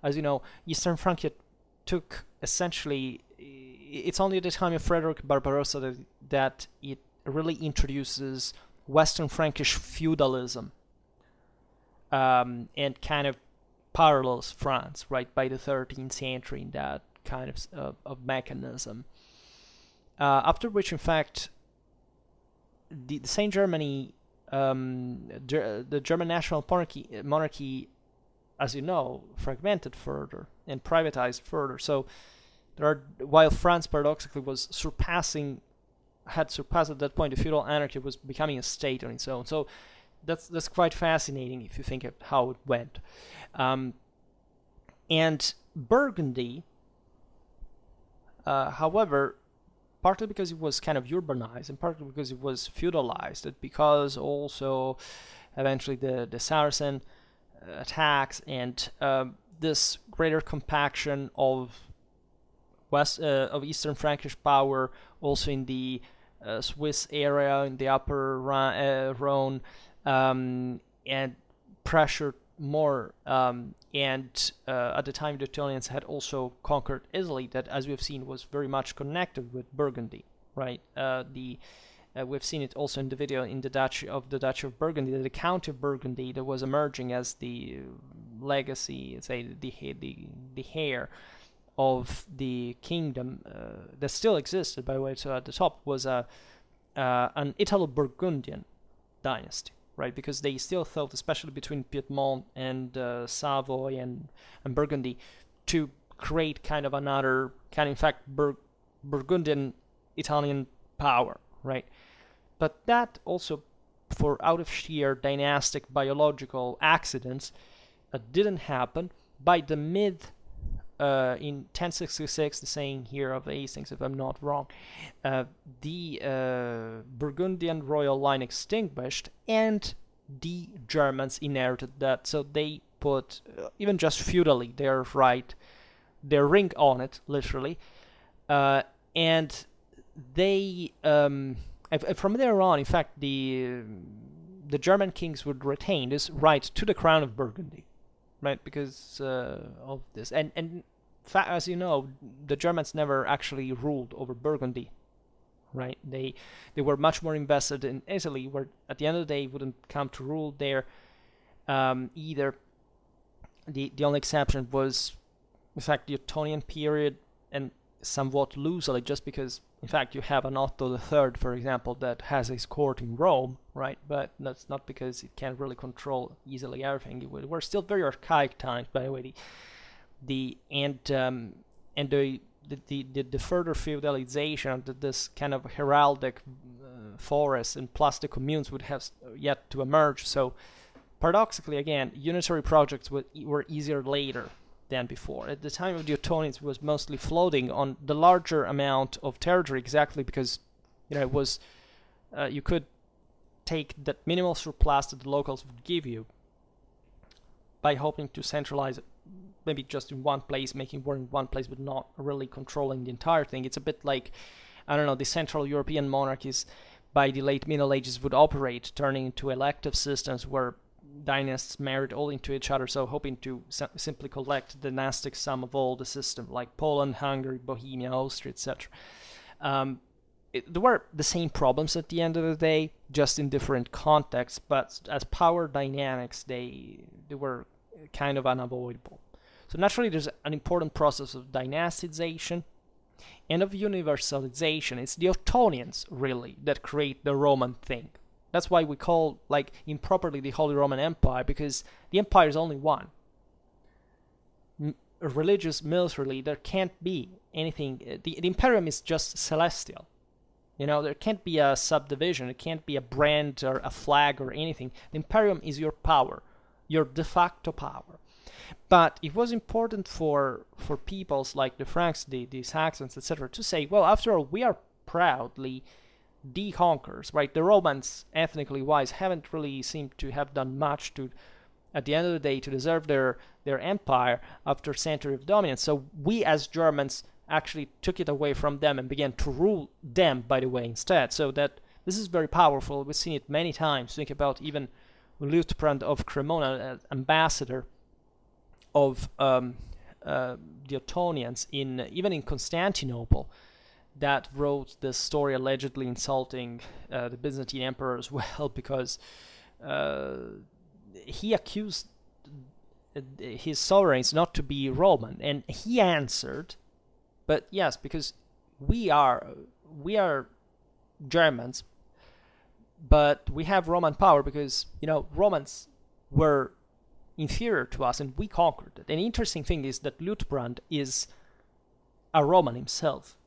as you know, Eastern Francia took essentially, it's only at the time of Frederick Barbarossa that it really introduces Western Frankish feudalism, and kind of parallels France, right, by the 13th century in that kind of mechanism. After which, in fact, the same Germany, the German national monarchy, as you know, fragmented further and privatized further. So while France paradoxically had surpassed at that point the feudal anarchy, was becoming a state on its own. So that's quite fascinating if you think of how it went. And Burgundy, however, partly because it was kind of urbanized and partly because it was feudalized, and because also eventually the Saracen attacks and this greater compaction of Eastern Frankish power also in the Swiss area, in the upper Rhone, and pressured more. And at the time, the Italians had also conquered Italy, that, as we've seen, was very much connected with Burgundy, right? We've seen it also in the video in the Duchy of Burgundy, that the County of Burgundy that was emerging as the legacy, say the heir of the kingdom that still existed, by the way. So at the top was an Italo-Burgundian dynasty, right? Because they still thought, especially between Piedmont and Savoy and Burgundy, to create kind of another kind of, in fact, Burgundian Italian power, right? But that also, for out of sheer dynastic biological accidents, didn't happen. By the in 1066, the saying here of Hastings, if I'm not wrong, the Burgundian royal line extinguished, and the Germans inherited that. So they put, even just feudally, their ring on it, literally, and they from there on, in fact, the German kings would retain this right to the crown of Burgundy, right? Because of this, and as you know, the Germans never actually ruled over Burgundy, right? They were much more invested in Italy, where at the end of the day wouldn't come to rule there either. The only exception was, in fact, the Ottonian period, and somewhat loosely, just because, in fact, you have an Otto III, for example, that has his court in Rome, right? But that's not because it can't really control easily everything. We're still very archaic times, by the way. The further feudalization, this kind of heraldic forest and plus the communes would have yet to emerge. So paradoxically, again, unitary projects were easier later than before. At the time of the Ottonians, was mostly floating on the larger amount of territory, exactly because it was you could take that minimal surplus that the locals would give you by hoping to centralize it, maybe just in one place, making war in one place, but not really controlling the entire thing. It's a bit like, I don't know, the Central European monarchies by the late Middle Ages would operate, turning into elective systems where dynasts married all into each other, so hoping to simply collect the dynastic sum of all the system, like Poland, Hungary, Bohemia, Austria, etc. There were the same problems at the end of the day, just in different contexts, but as power dynamics, they were kind of unavoidable. So naturally, there's an important process of dynastization and of universalization. It's the Ottonians, really, that create the Roman thing. That's why we call, like, improperly the Holy Roman Empire, because the empire is only one. Religious, militarily, there can't be anything. The Imperium is just celestial. There can't be a subdivision, it can't be a brand or a flag or anything. The Imperium is your power, your de facto power. But it was important for peoples like the Franks, the Saxons, etc., to say, well, after all, we are proudly the conquerors, right? The Romans, ethnically wise, haven't really seemed to have done much to, at the end of the day, to deserve their empire after a century of dominance. So we as Germans actually took it away from them and began to rule them, by the way, instead. So that this is very powerful. We've seen it many times. Think about even Liutprand of Cremona, ambassador of the Ottonians even in Constantinople, that wrote this story allegedly insulting the Byzantine emperor as well, because he accused his sovereigns not to be Roman, and he answered, but yes, because we are Germans, but we have Roman power because Romans were inferior to us and we conquered it. An interesting thing is that Liutprand is a Roman himself,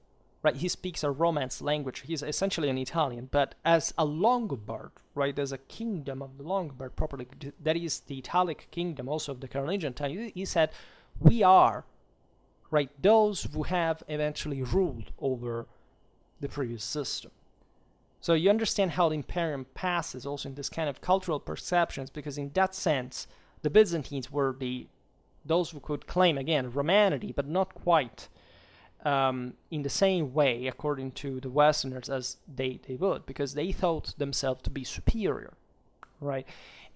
right? He speaks a Romance language. He's essentially an Italian, but as a Longobards, right, as a kingdom of the Longobards properly, that is the Italic Kingdom, also of the Carolingian time, he said, we are, right, those who have eventually ruled over the previous system. So you understand how the Imperium passes also in this kind of cultural perceptions, because in that sense, the Byzantines were those who could claim, again, Romanity, but not quite in the same way, according to the Westerners, as they would, because they thought themselves to be superior, right?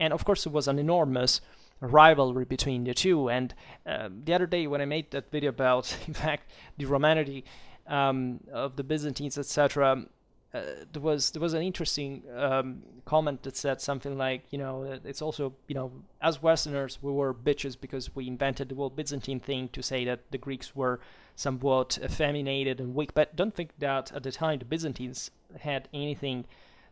And of course, it was an enormous rivalry between the two. And the other day, when I made that video about, in fact, the Romanity of the Byzantines, etc., there was an interesting comment that said something like, it's also, as Westerners, we were bitches because we invented the whole Byzantine thing to say that the Greeks were somewhat effeminated and weak. But don't think that at the time the Byzantines had anything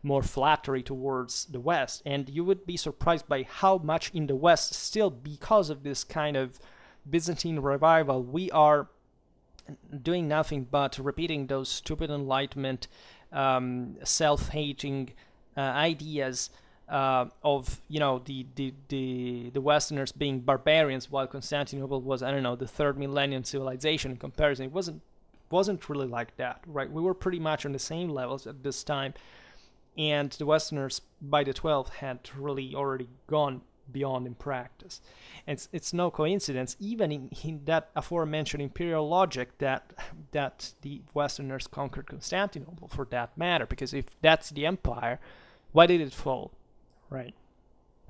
more flattery towards the West. And you would be surprised by how much in the West, still because of this kind of Byzantine revival, we are doing nothing but repeating those stupid Enlightenment self-hating ideas of the Westerners being barbarians, while Constantinople was, I don't know, the third millennium civilization. In comparison, it wasn't really like that, right? We were pretty much on the same levels at this time, and the Westerners by the 12th had really already gone beyond in practice. And it's no coincidence, even in that aforementioned imperial logic, that the Westerners conquered Constantinople, for that matter, because if that's the empire, why did it fall, right?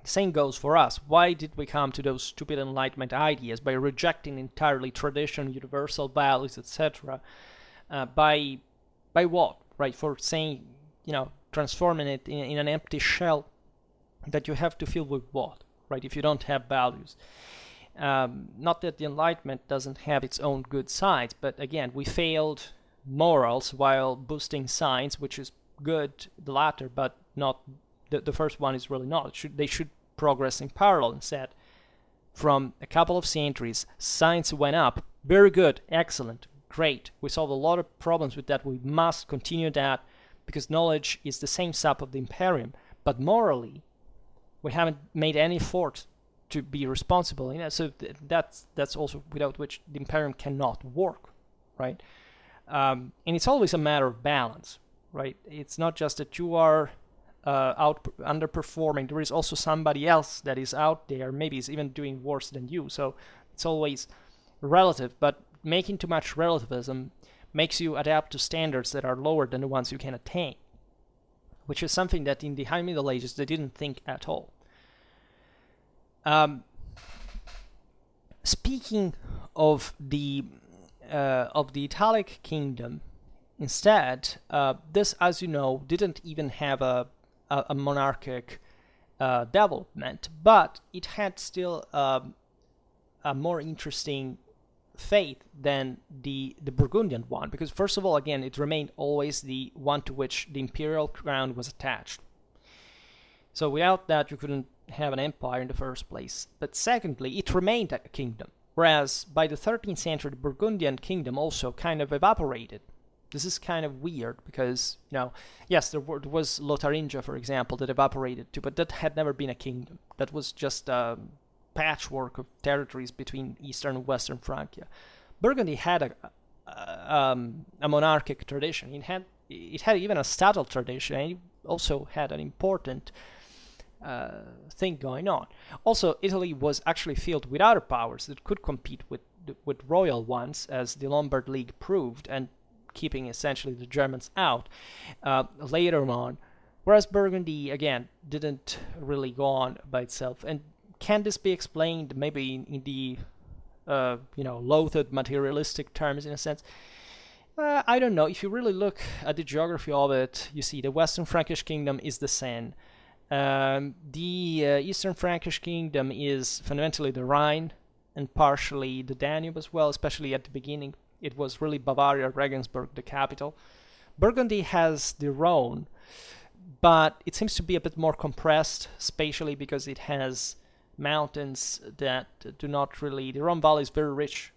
Same goes for us. Why did we come to those stupid Enlightenment ideas by rejecting entirely tradition, universal values, etc.? By what, right? For saying, transforming it in an empty shell that you have to fill with what, right? If you don't have values. Not that the Enlightenment doesn't have its own good sides, but again, we failed morals while boosting science, which is good, the latter, but not the first one is really not. They should progress in parallel instead. From a couple of centuries, science went up. Very good, excellent, great. We solved a lot of problems with that. We must continue that because knowledge is the same sap of the Imperium. But morally, we haven't made any effort to be responsible. So that's also without which the Imperium cannot work, right? And it's always a matter of balance, right? It's not just that you are underperforming. There is also somebody else that is out there, maybe is even doing worse than you. So it's always relative, but making too much relativism makes you adapt to standards that are lower than the ones you can attain, which is something that in the High Middle Ages they didn't think at all. Speaking of the Italic Kingdom, instead, this, as you know, didn't even have a monarchic development, but it had still a more interesting fate than the Burgundian one, because first of all, again, it remained always the one to which the imperial crown was attached. So without that, you couldn't have an empire in the first place. But secondly, it remained a kingdom, whereas by the 13th century, the Burgundian Kingdom also kind of evaporated. This is kind of weird because, yes, there was Lotharingia, for example, that evaporated too, but that had never been a kingdom. That was just a patchwork of territories between Eastern and Western Francia. Burgundy had a monarchic tradition. It had even a stattal tradition, and it also had an important thing going on. Also, Italy was actually filled with other powers that could compete with royal ones, as the Lombard League proved, and keeping essentially the Germans out later on, whereas Burgundy, again, didn't really go on by itself. And can this be explained maybe in the loathed materialistic terms, in a sense? I don't know. If you really look at the geography of it, you see the Western Frankish Kingdom is the Seine. The Eastern Frankish Kingdom is fundamentally the Rhine and partially the Danube as well, especially at the beginning. It was really Bavaria, Regensburg, the capital. Burgundy has the Rhone, but it seems to be a bit more compressed spatially because it has mountains that do not really... The Rhone Valley is very rich,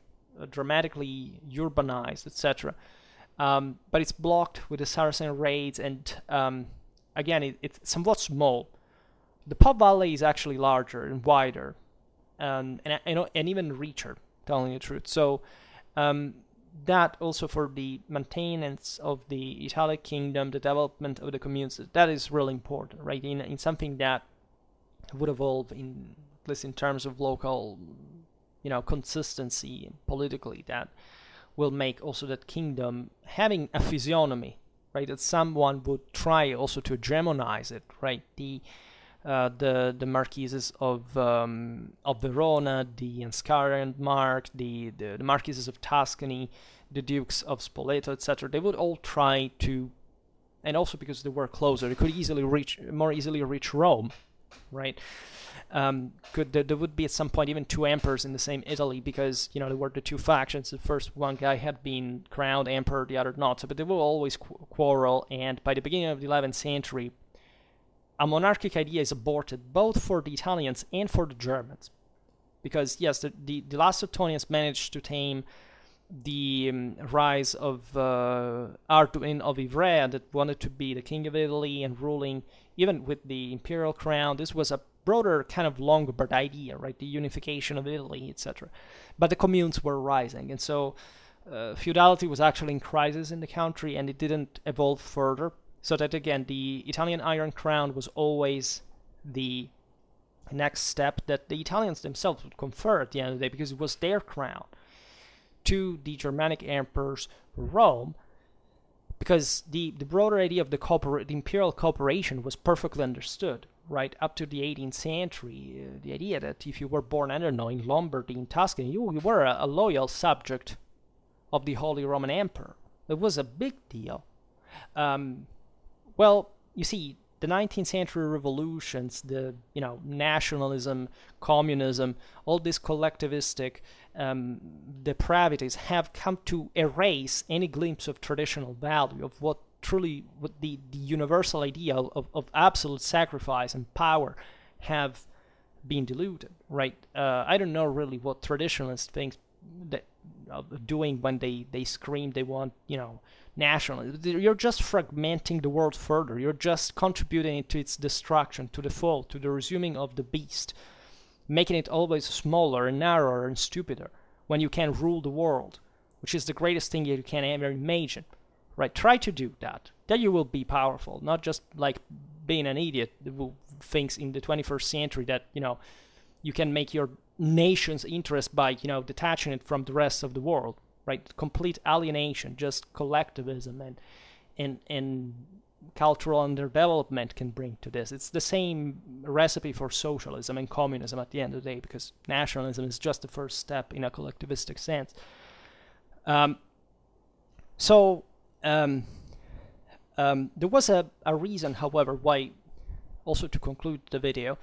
dramatically urbanized, etc. But it's blocked with the Saracen raids, and again, it's somewhat small. The Po Valley is actually larger and wider, and even richer, telling the truth. So that also for the maintenance of the Italic Kingdom, the development of the communes, that is really important, right? In something that would evolve in, at least in terms of local, consistency politically, that will make also that kingdom having a physiognomy, right? That someone would try also to hegemonize it, right? The Marquises of Verona, the Anscarian Mark, the Marquises of Tuscany, the Dukes of Spoleto, etc. They would all try to, and also because they were closer, they could more easily reach Rome, right? There would be at some point even two emperors in the same Italy, because there were the two factions. The first one guy had been crowned emperor, the other not. But they will always quarrel, and by the beginning of the 11th century, a monarchic idea is aborted both for the Italians and for the Germans, because yes, the Lacedaemonians managed to tame the rise of Arduin of Ivrea, that wanted to be the king of Italy and ruling even with the imperial crown. This was a broader kind of Lombard idea, right? The unification of Italy, etc. But the communes were rising, and so feudality was actually in crisis in the country, and it didn't evolve further. So that again, the Italian Iron Crown was always the next step that the Italians themselves would confer at the end of the day, because it was their crown, to the Germanic emperors Rome, because the broader idea of the imperial cooperation was perfectly understood, right, up to the 18th century. The idea that if you were born, I don't know, in Lombardy, in Tuscany, you were a loyal subject of the Holy Roman Emperor. It was a big deal. Well, you see, the 19th century revolutions, the nationalism, communism, all these collectivistic depravities have come to erase any glimpse of traditional value, of what the universal idea of absolute sacrifice and power have been diluted, right? I don't know really what traditionalists think that doing when they scream they want, nationalism. You're just fragmenting the world further. You're just contributing to its destruction, to the fall, to the resuming of the beast, making it always smaller and narrower and stupider when you can rule the world, which is the greatest thing you can ever imagine, right? Try to do that. Then you will be powerful, not just like being an idiot who thinks in the 21st century that, you can make your nation's interest by, detaching it from the rest of the world, right? Complete alienation, just collectivism and cultural underdevelopment can bring to this. It's the same recipe for socialism and communism at the end of the day, because nationalism is just the first step in a collectivistic sense. There was a reason, however, why, also to conclude the video,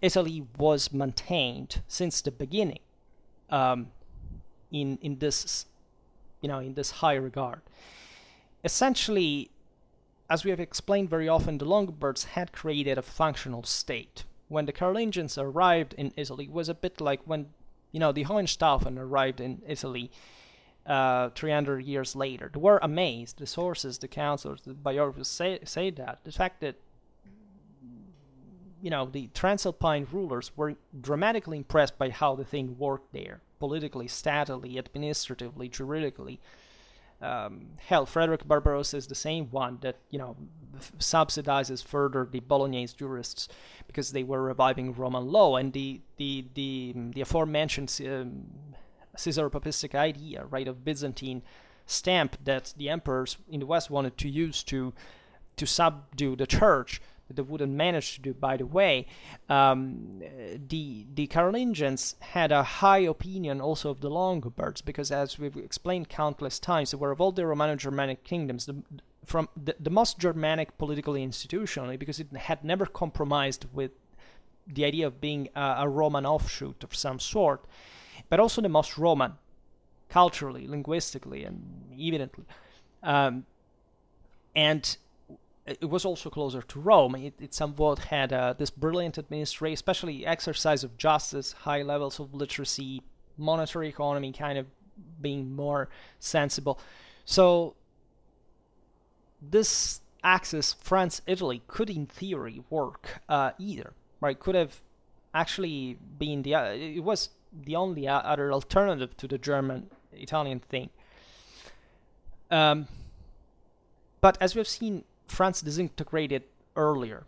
Italy was maintained since the beginning in this high regard. Essentially, as we have explained very often, the Longobards had created a functional state. When the Carolingians arrived in Italy, it was a bit like when, the Hohenstaufen arrived in Italy 300 years later. They were amazed. The sources, the councilors, the biographers say that. The fact that, the Transalpine rulers were dramatically impressed by how the thing worked there, politically, statally, administratively, juridically. Frederick Barbarossa is the same one that, subsidizes further the Bolognese jurists because they were reviving Roman law, and the aforementioned Caesaro-Papistic idea, right, of Byzantine stamp that the emperors in the West wanted to use to subdue the church, that they wouldn't manage to do, by the way. The Carolingians had a high opinion also of the Longobards, because as we've explained countless times, they were of all the Romano-Germanic kingdoms the most Germanic politically and institutionally, because it had never compromised with the idea of being a Roman offshoot of some sort, but also the most Roman, culturally, linguistically, and evidently. And it was also closer to Rome. It somewhat had this brilliant administration, especially exercise of justice, high levels of literacy, monetary economy kind of being more sensible. So this axis, France-Italy, could in theory work either, right? Could have actually been it was the only other alternative to the German-Italian thing. But as we've seen, France disintegrated earlier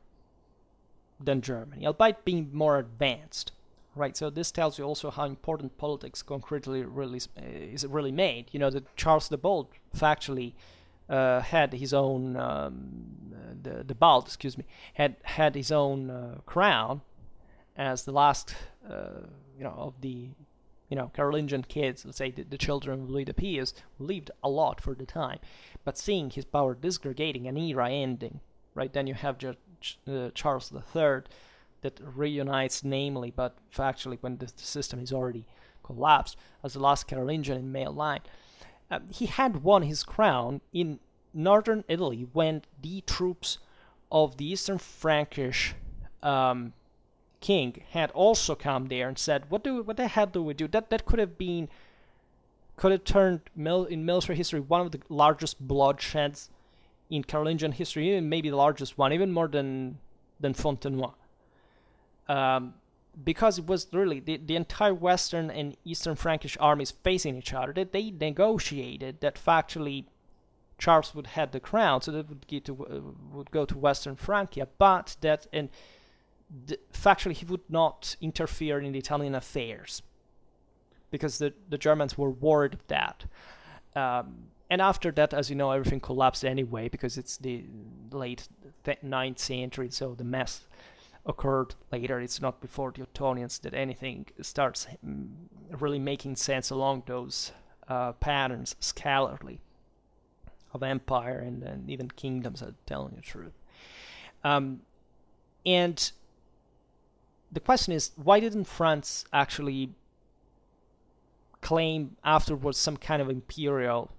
than Germany, albeit being more advanced, right? So this tells you also how important politics concretely is really made. That Charles the Bold factually had his own the Bald, had his own crown as the last of the Carolingian kids, let's say the children of Louis the Pious, lived a lot for the time, but seeing his power disgregating, an era ending, right? Then you have Charles III that reunites namely, but factually when the system is already collapsed, as the last Carolingian in male line. He had won his crown in northern Italy when the troops of the Eastern Frankish king had also come there and said, what the hell do we do? That could have turned in military history one of the largest bloodsheds in Carolingian history, even maybe the largest one, even more than Fontenoy. Because it was really the entire Western and Eastern Frankish armies facing each other, that they negotiated that factually Charles would have the crown, so that would go to Western Francia, but that factually he would not interfere in the Italian affairs because the Germans were worried of that. And after that, as you know, everything collapsed anyway because it's the late 9th century, so the mess occurred later. It's not before the Ottonians that anything starts really making sense along those patterns scalarly of empire and even kingdoms, telling the truth. And the question is, why didn't France actually claim afterwards some kind of imperial...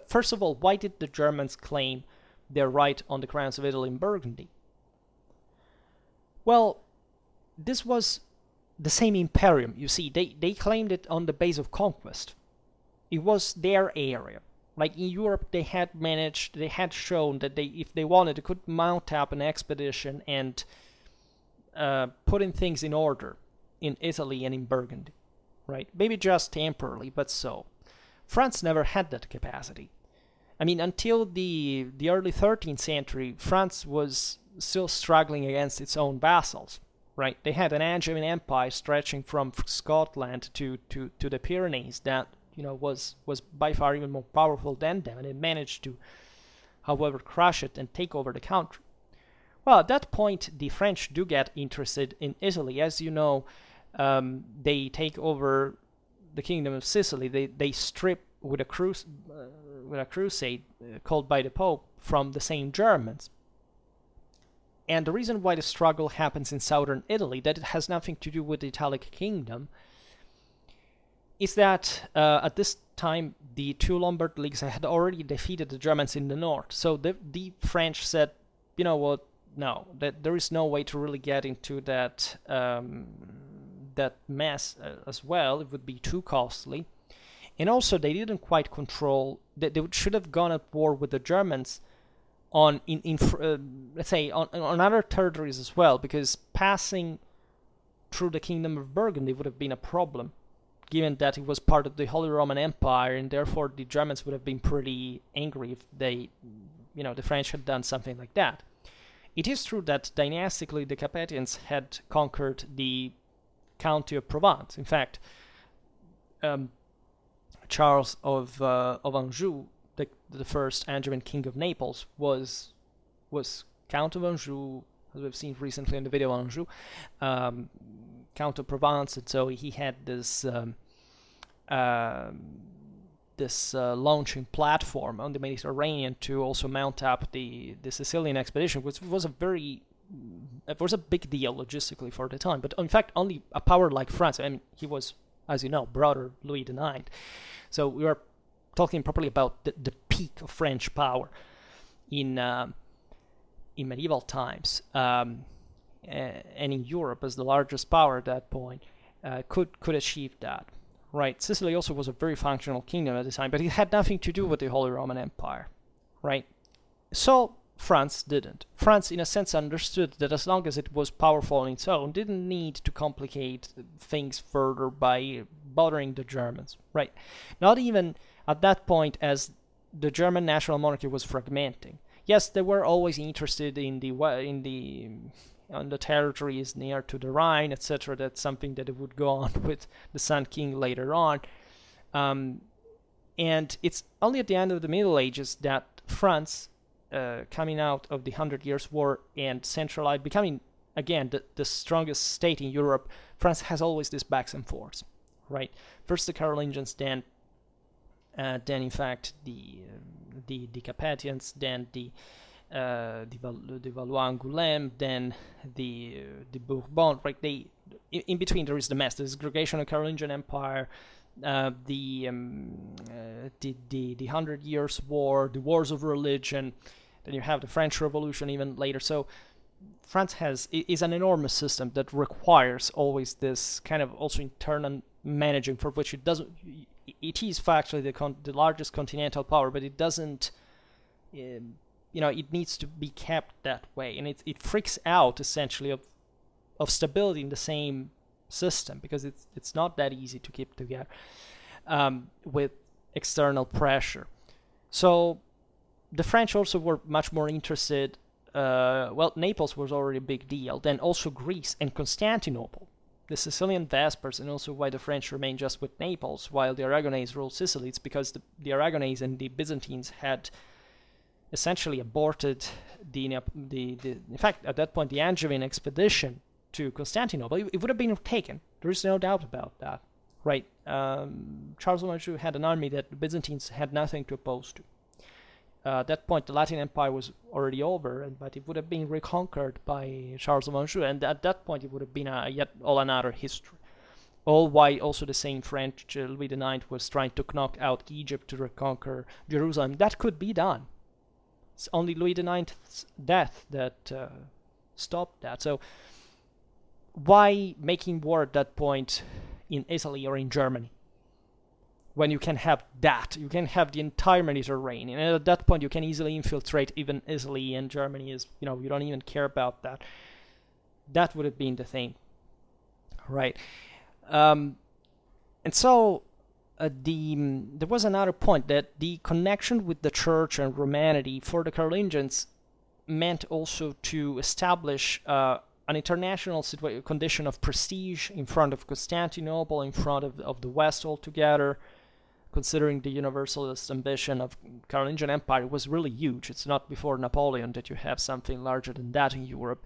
First of all, why did the Germans claim their right on the crowns of Italy and Burgundy? Well, this was the same imperium. You see, they claimed it on the base of conquest. It was their area. Like in Europe, they had shown that if they wanted, they could mount up an expedition and putting things in order in Italy and in Burgundy, right? Maybe just temporarily, but so. France never had that capacity. I mean, until the early 13th century, France was still struggling against its own vassals, right? They had an Angevin empire stretching from Scotland to the Pyrenees that, was by far even more powerful than them, and it managed to, however, crush it and take over the country. Well, at that point, the French do get interested in Italy. As you know, they take over the Kingdom of Sicily. They strip with a crusade called by the Pope from the same Germans. And the reason why the struggle happens in southern Italy, that it has nothing to do with the Italic Kingdom, is that at this time the two Lombard leagues had already defeated the Germans in the north. So the French said, you know what, no, that there is no way to really get into that that mess as well. It would be too costly. And also they didn't quite control, they should have gone at war with the Germans on let's say on other territories as well, because passing through the Kingdom of Burgundy would have been a problem, given that it was part of the Holy Roman Empire, and therefore the Germans would have been pretty angry if the French had done something like that. It is true that dynastically the Capetians had conquered the county of Provence. In fact, Charles of Anjou, the first Angevin king of Naples, was Count of Anjou, as we've seen recently in the video on Anjou, Count of Provence, and so he had this launching platform on the Mediterranean to also mount up the Sicilian expedition, which was it was a big deal logistically for the time. But in fact, only a power like France, I mean, he was, as you know, brother Louis IX. So we are talking properly about the peak of French power in medieval times, and in Europe as the largest power at that point, could achieve that. Right, Sicily also was a very functional kingdom at the time, but it had nothing to do with the Holy Roman Empire, right? So France didn't. France, in a sense, understood that as long as it was powerful on its own, didn't need to complicate things further by bothering the Germans, right? Not even at that point, as the German national monarchy was fragmenting. Yes, they were always interested in on the territories near to the Rhine, etc. That's something that it would go on with the Sun King later on. And it's only at the end of the Middle Ages that France, coming out of the 100 Years' War and centralized, becoming, again, the strongest state in Europe, France has always this backs and forths, right? First the Carolingians, then in fact the Capetians, then the Valois-Angoulême, then the Bourbon, right? In between there is the mess. There's aggregation of Carolingian Empire, the 100 Years' War, the wars of religion. Then you have the French Revolution even later. So France is an enormous system that requires always this kind of also internal managing, for which it doesn't. It is factually the largest continental power, but it doesn't. It needs to be kept that way, and it freaks out essentially of stability in the same system, because it's not that easy to keep together with external pressure. So the French also were much more interested Naples was already a big deal. Then also Greece and Constantinople. The Sicilian Vespers, and also why the French remained just with Naples while the Aragonese ruled Sicily. It's because the Aragonese and the Byzantines had essentially aborted in fact, at that point, the Angevin expedition to Constantinople. It would have been taken. There is no doubt about that, right? Charles of Anjou had an army that the Byzantines had nothing to oppose to. At that point, the Latin Empire was already over, but it would have been reconquered by Charles of Anjou, and at that point, it would have been yet all another history. All while also the same French Louis IX was trying to knock out Egypt to reconquer Jerusalem. That could be done. It's only Louis IX's death that stopped that. So why making war at that point in Italy or in Germany? When you can have that, you can have the entire Mediterranean, and at that point you can easily infiltrate even Italy, and Germany is, you don't even care about that. That would have been the thing, right? And so there was another point, that the connection with the church and Romanity for the Carolingians meant also to establish an international condition of prestige in front of Constantinople, in front of the West altogether. Considering the universalist ambition of Carolingian Empire was really huge. It's not before Napoleon that you have something larger than that in Europe.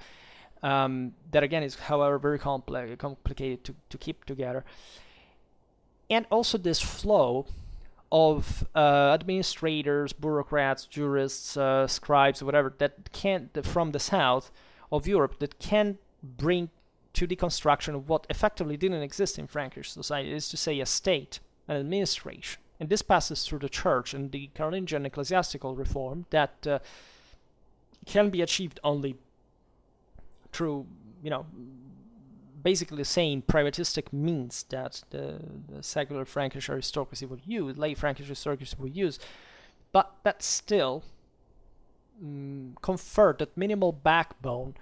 That again is, however, very complicated to keep together. And also this flow of administrators, bureaucrats, jurists, scribes, whatever, from the south of Europe, that can bring to the construction of what effectively didn't exist in Frankish society, is to say a state, an administration. And this passes through the church and the Carolingian ecclesiastical reform that can be achieved only through, basically the same privatistic means that the secular Frankish aristocracy would use, lay Frankish aristocracy would use, but that still conferred that minimal backbone,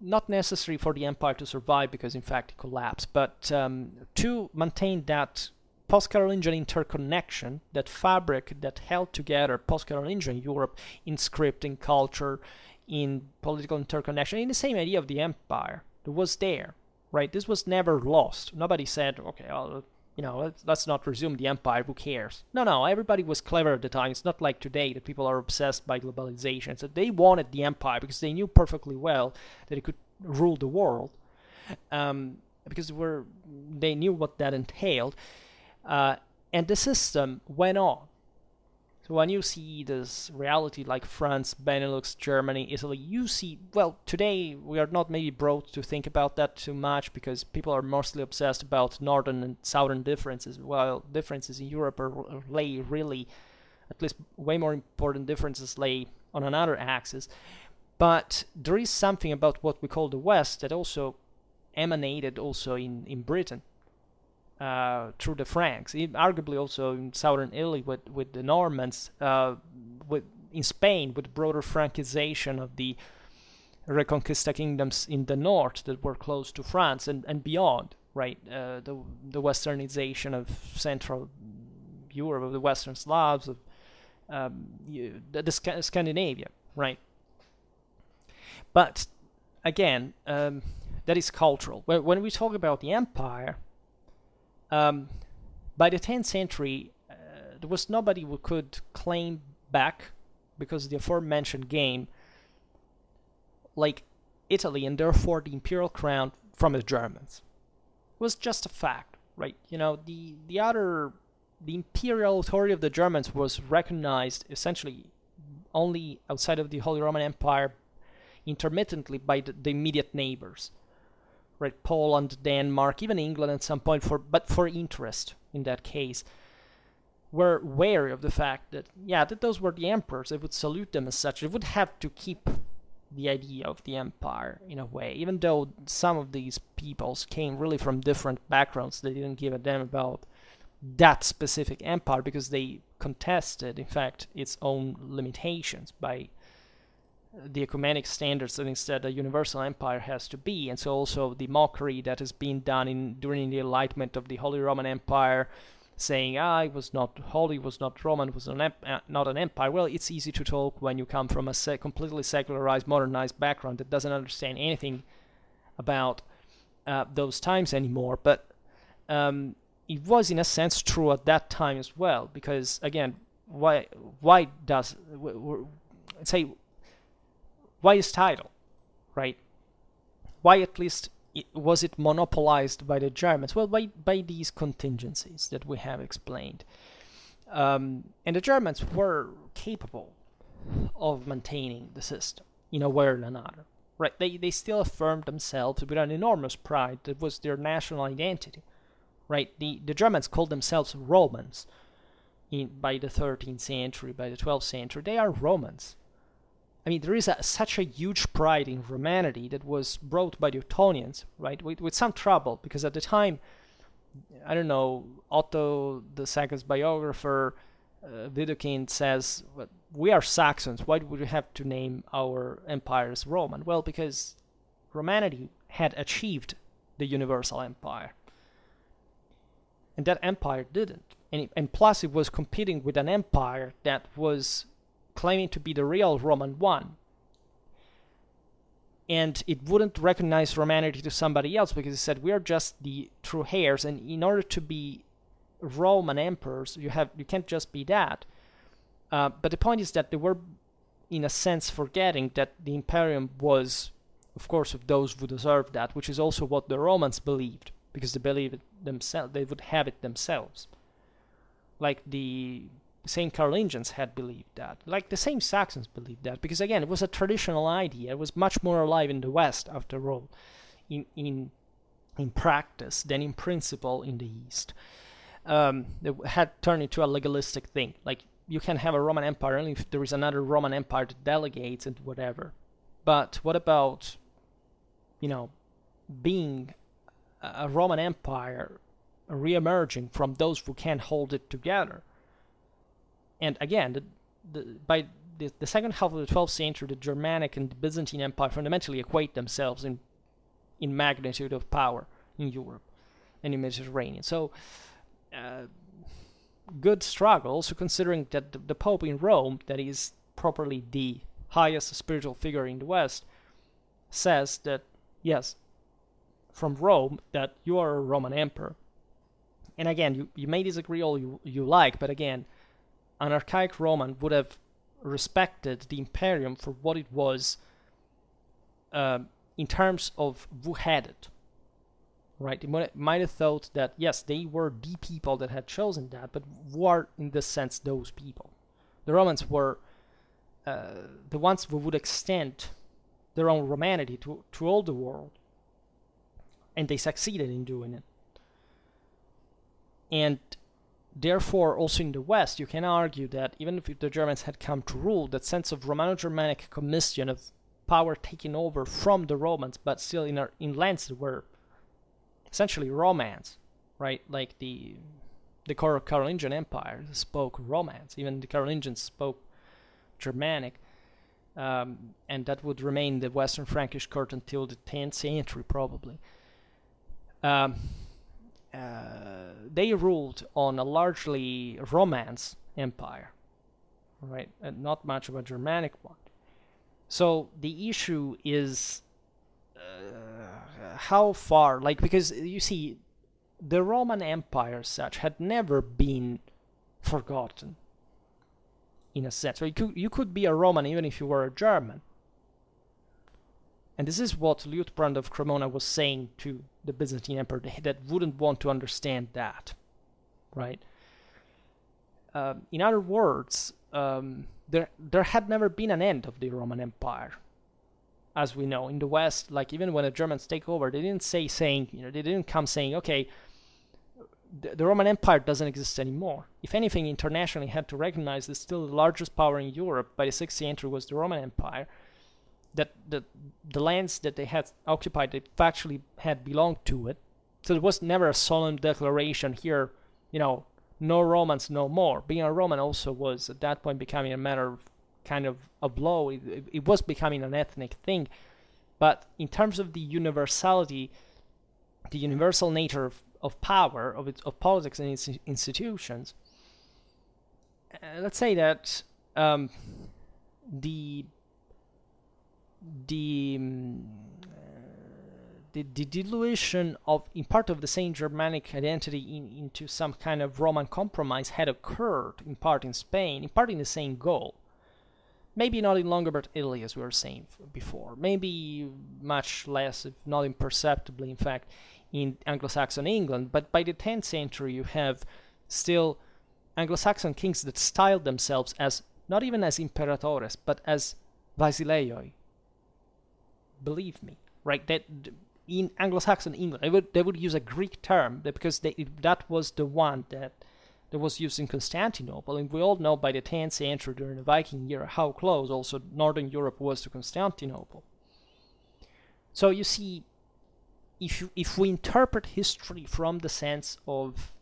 not necessary for the empire to survive, because in fact it collapsed, but to maintain that post-Carolingian interconnection, that fabric that held together post-Carolingian Europe in script, in culture, in political interconnection, in the same idea of the empire that was there, right? This was never lost. Nobody said, okay, let's not resume the empire, who cares? No, everybody was clever at the time. It's not like today that people are obsessed by globalization. So they wanted the empire because they knew perfectly well that it could rule the world, because they knew what that entailed. And the system went on. So when you see this reality like France, Benelux, Germany, Italy, you see, today we are not maybe brought to think about that too much, because people are mostly obsessed about northern and southern differences, while differences in Europe lay really, at least way more important differences lay on another axis. But there is something about what we call the West that also emanated also in Britain. Through the Franks, arguably also in southern Italy with the Normans, in Spain with broader Francization of the Reconquista kingdoms in the north that were close to France and beyond, right? The Westernization of Central Europe, of the Western Slavs, of the Scandinavia, right? But again, that is cultural. When we talk about the empire, by the 10th century, there was nobody who could claim back, because of the aforementioned game, like Italy, and therefore the imperial crown from the Germans. It was just a fact, right? The imperial authority of the Germans was recognized essentially only outside of the Holy Roman Empire, intermittently by the immediate neighbors. Right, Poland, Denmark, even England at some point, but for interest in that case, were wary of the fact that, that those were the emperors. They would salute them as such. They would have to keep the idea of the empire in a way, even though some of these peoples came really from different backgrounds. They didn't give a damn about that specific empire, because they contested, in fact, its own limitations by the ecumenic standards that instead a universal empire has to be. And so also the mockery that has been done during the Enlightenment of the Holy Roman Empire, saying, it was not holy, it was not Roman, it was not an empire. Well, it's easy to talk when you come from a completely secularized, modernized background that doesn't understand anything about those times anymore. But it was in a sense true at that time as well, because again, why is title, right? Why at least was it monopolized by the Germans? Well, by these contingencies that we have explained. And the Germans were capable of maintaining the system in a way or another, right? They still affirmed themselves with an enormous pride. That was their national identity, right? The Germans called themselves Romans by the 13th century, by the 12th century. They are Romans. I mean, there is such a huge pride in Romanity that was brought by the Ottonians, right, with some trouble, because at the time, I don't know, Otto II's biographer, Widukind, says, we are Saxons, why would we have to name our empire as Roman? Well, because Romanity had achieved the universal empire, and that empire didn't. And plus, it was competing with an empire that was claiming to be the real Roman one, and it wouldn't recognize Romanity to somebody else because it said we are just the true heirs, and in order to be Roman emperors, you can't just be that. But the point is that they were, in a sense, forgetting that the Imperium was, of course, of those who deserved that, which is also what the Romans believed, because they believed it themselves. They would have it themselves, like the same Carolingians had believed that, like the same Saxons believed that, because again, it was a traditional idea. It was much more alive in the West, after all, in practice than in principle in the East. It had turned into a legalistic thing. Like, you can have a Roman Empire only if there is another Roman Empire that delegates and whatever. But what about, being a Roman Empire re-emerging from those who can't hold it together? And again, by the second half of the 12th century, the Germanic and the Byzantine Empire fundamentally equate themselves in magnitude of power in Europe and in Mediterranean. So, good struggle, also considering that the Pope in Rome, that is properly the highest spiritual figure in the West, says that, yes, from Rome, that you are a Roman emperor. And again, you may disagree all you like, but again, an archaic Roman would have respected the Imperium for what it was in terms of who had it, right? They might have thought that, yes, they were the people that had chosen that, but who are, in this sense, those people? The Romans were the ones who would extend their own Romanity to all the world, and they succeeded in doing it. And therefore, also in the West, you can argue that even if the Germans had come to rule, that sense of Romano-Germanic commission, of power taken over from the Romans, but still in lands that were essentially Romance, right? Like the core Carolingian Empire spoke Romance. Even the Carolingians spoke Germanic, and that would remain the Western Frankish court until the 10th century, probably. They ruled on a largely Romance empire, right? And not much of a Germanic one. So the issue is how far, because you see, the Roman Empire as such had never been forgotten, in a sense. So you could be a Roman even if you were a German. And this is what Liutprand of Cremona was saying to the Byzantine Emperor, that wouldn't want to understand that, right? In other words, there had never been an end of the Roman Empire, as we know. In the West, like even when the Germans take over, they didn't they didn't come saying, okay, the Roman Empire doesn't exist anymore. If anything, internationally had to recognize that still the largest power in Europe by the 6th century was the Roman Empire, that the lands that they had occupied, they factually had belonged to it. So there was never a solemn declaration here, no Romans, no more. Being a Roman also was at that point becoming a matter of kind of law. It was becoming an ethnic thing. But in terms of the universality, the universal nature power, of politics and its institutions, let's say that the the the dilution of in part of the same Germanic identity into some kind of Roman compromise had occurred in part in Spain, in part in the same goal. Maybe not in Lombard Italy, as we were saying before. Maybe much less, if not imperceptibly, in fact, in Anglo-Saxon England. But by the 10th century, you have still Anglo-Saxon kings that styled themselves as not even as imperatores, but as basileioi. Believe me, right? That in Anglo-Saxon England, they would use a Greek term because that was the one that was used in Constantinople, and we all know by the 10th century during the Viking era how close also Northern Europe was to Constantinople. So you see, if we interpret history from the sense of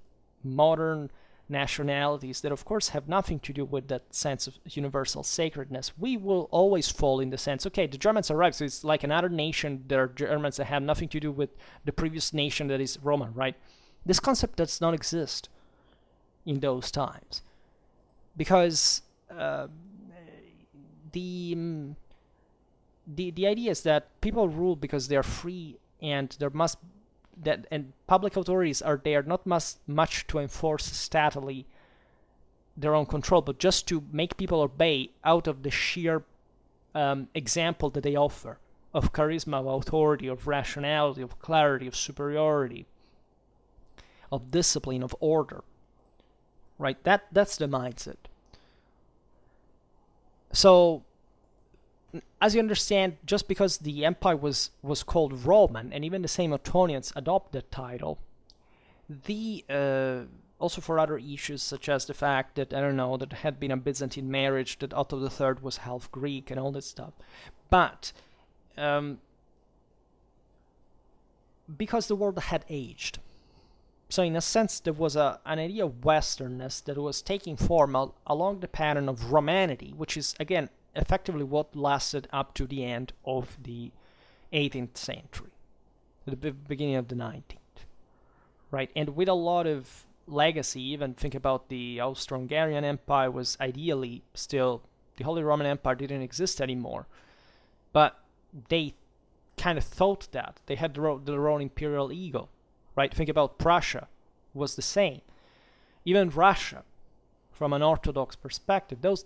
modern nationalities that of course have nothing to do with that sense of universal sacredness, we will always fall in the sense, okay, the Germans arrived, so it's like another nation, there are Germans that have nothing to do with the previous nation that is Roman, right? This concept does not exist in those times, because the idea is that people rule because they are free, and and public authorities are there not much to enforce statally their own control, but just to make people obey out of the sheer example that they offer of charisma, of authority, of rationality, of clarity, of superiority, of discipline, of order. Right, that's the mindset. So, as you understand, just because the empire was called Roman, and even the same Ottonians adopt that title, also for other issues such as the fact that, I don't know, that there had been a Byzantine marriage, that Otto III was half Greek and all that stuff. But because the world had aged. So in a sense, there was an idea of Westernness that was taking form along the pattern of Romanity, which is, again, effectively what lasted up to the end of the 18th century, the beginning of the 19th, right? And with a lot of legacy, even think about the Austro-Hungarian Empire was ideally still, the Holy Roman Empire didn't exist anymore, but they kind of thought that. They had their own imperial ego. Right, think about Prussia, was the same. Even Russia, from an Orthodox perspective, those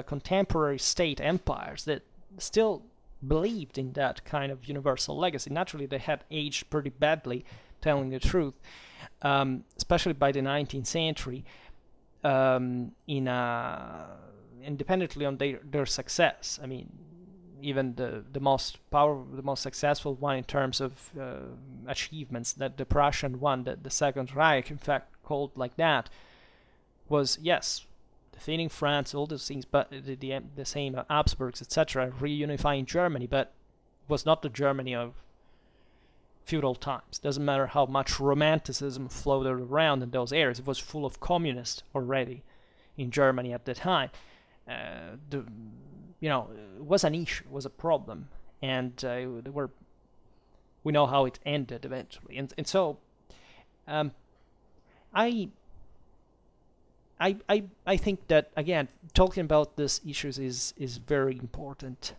contemporary state empires that still believed in that kind of universal legacy. Naturally, they had aged pretty badly, telling the truth, especially by the 19th century, independently on their success. I mean, even the most successful one in terms of achievements, that the Prussian one, that the Second Reich, in fact, called like that, was, yes, defeating France, all those things, but the same Habsburgs, etc., reunifying Germany, but was not the Germany of feudal times. Doesn't matter how much romanticism floated around in those areas. It was full of communists already in Germany at the time. It was an issue, it was a problem, and we know how it ended eventually. And so, I think that, again, talking about these issues is very important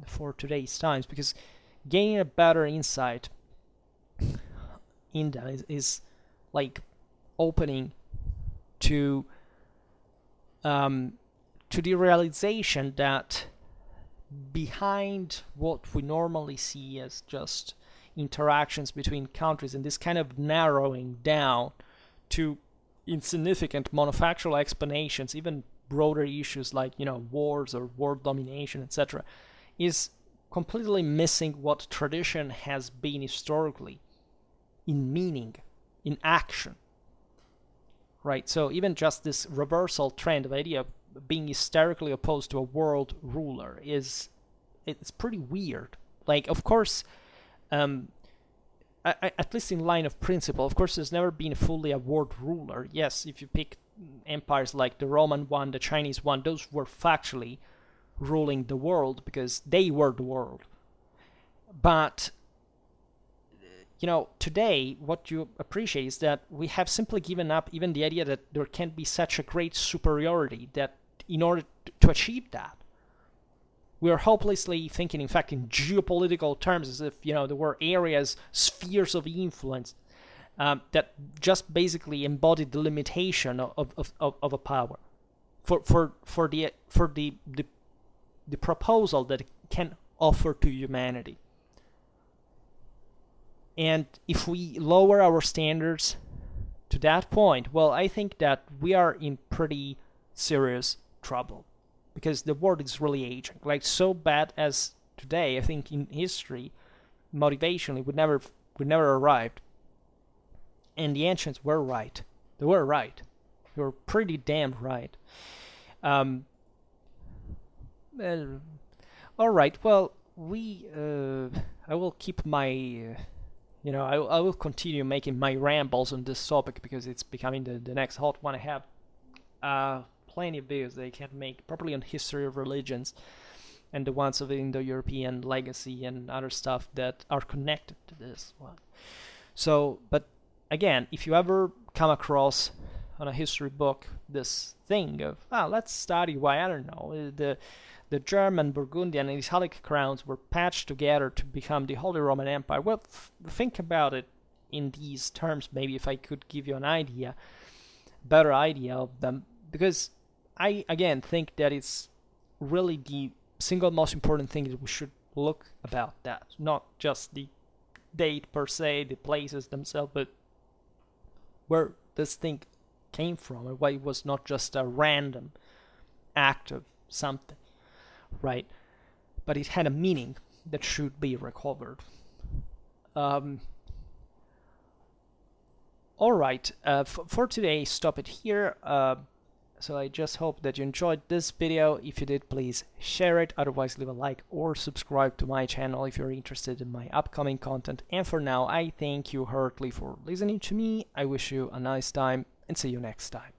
for today's times, because gaining a better insight in that is like opening to the realization that behind what we normally see as just interactions between countries, and this kind of narrowing down to insignificant monofactual explanations, even broader issues like, wars or world domination, etc., is completely missing what tradition has been historically in meaning, in action. Right? So even just this reversal trend of idea of being hysterically opposed to a world ruler it's pretty weird. Like, of course, at least in line of principle, of course, there's never been fully a world ruler. Yes, if you pick empires like the Roman one, the Chinese one, those were factually ruling the world because they were the world. But today what you appreciate is that we have simply given up even the idea that there can be such a great superiority, that in order to achieve that, we are hopelessly thinking, in fact, in geopolitical terms, as if there were areas, spheres of influence that just basically embodied the limitation of a power for the proposal that it can offer to humanity. And if we lower our standards to that point, well, I think that we are in pretty serious trouble, because the world is really aging. Like, so bad as today, I think in history, motivationally, would never arrived. And the ancients were right. They were right. They were pretty damn right. All right. Well, I will keep my. I will continue making my rambles on this topic, because it's becoming the next hot one. I have plenty of videos that I can make, probably on history of religions and the ones of Indo-European legacy and other stuff that are connected to this one. So, but again, if you ever come across on a history book this thing of, let's study why, I don't know, the German, Burgundian, and Italic crowns were patched together to become the Holy Roman Empire. Well, think about it in these terms, maybe, if I could give you an better idea of them. Because I, again, think that it's really the single most important thing that we should look about that. Not just the date per se, the places themselves, but where this thing came from, and why it was not just a random act of something. Right, but it had a meaning that should be recovered. All right, for today, stop it here. So I just hope that you enjoyed this video. If you did, please share it. Otherwise, leave a like or subscribe to my channel if you're interested in my upcoming content. And for now, I thank you heartily for listening to me. I wish you a nice time, and see you next time.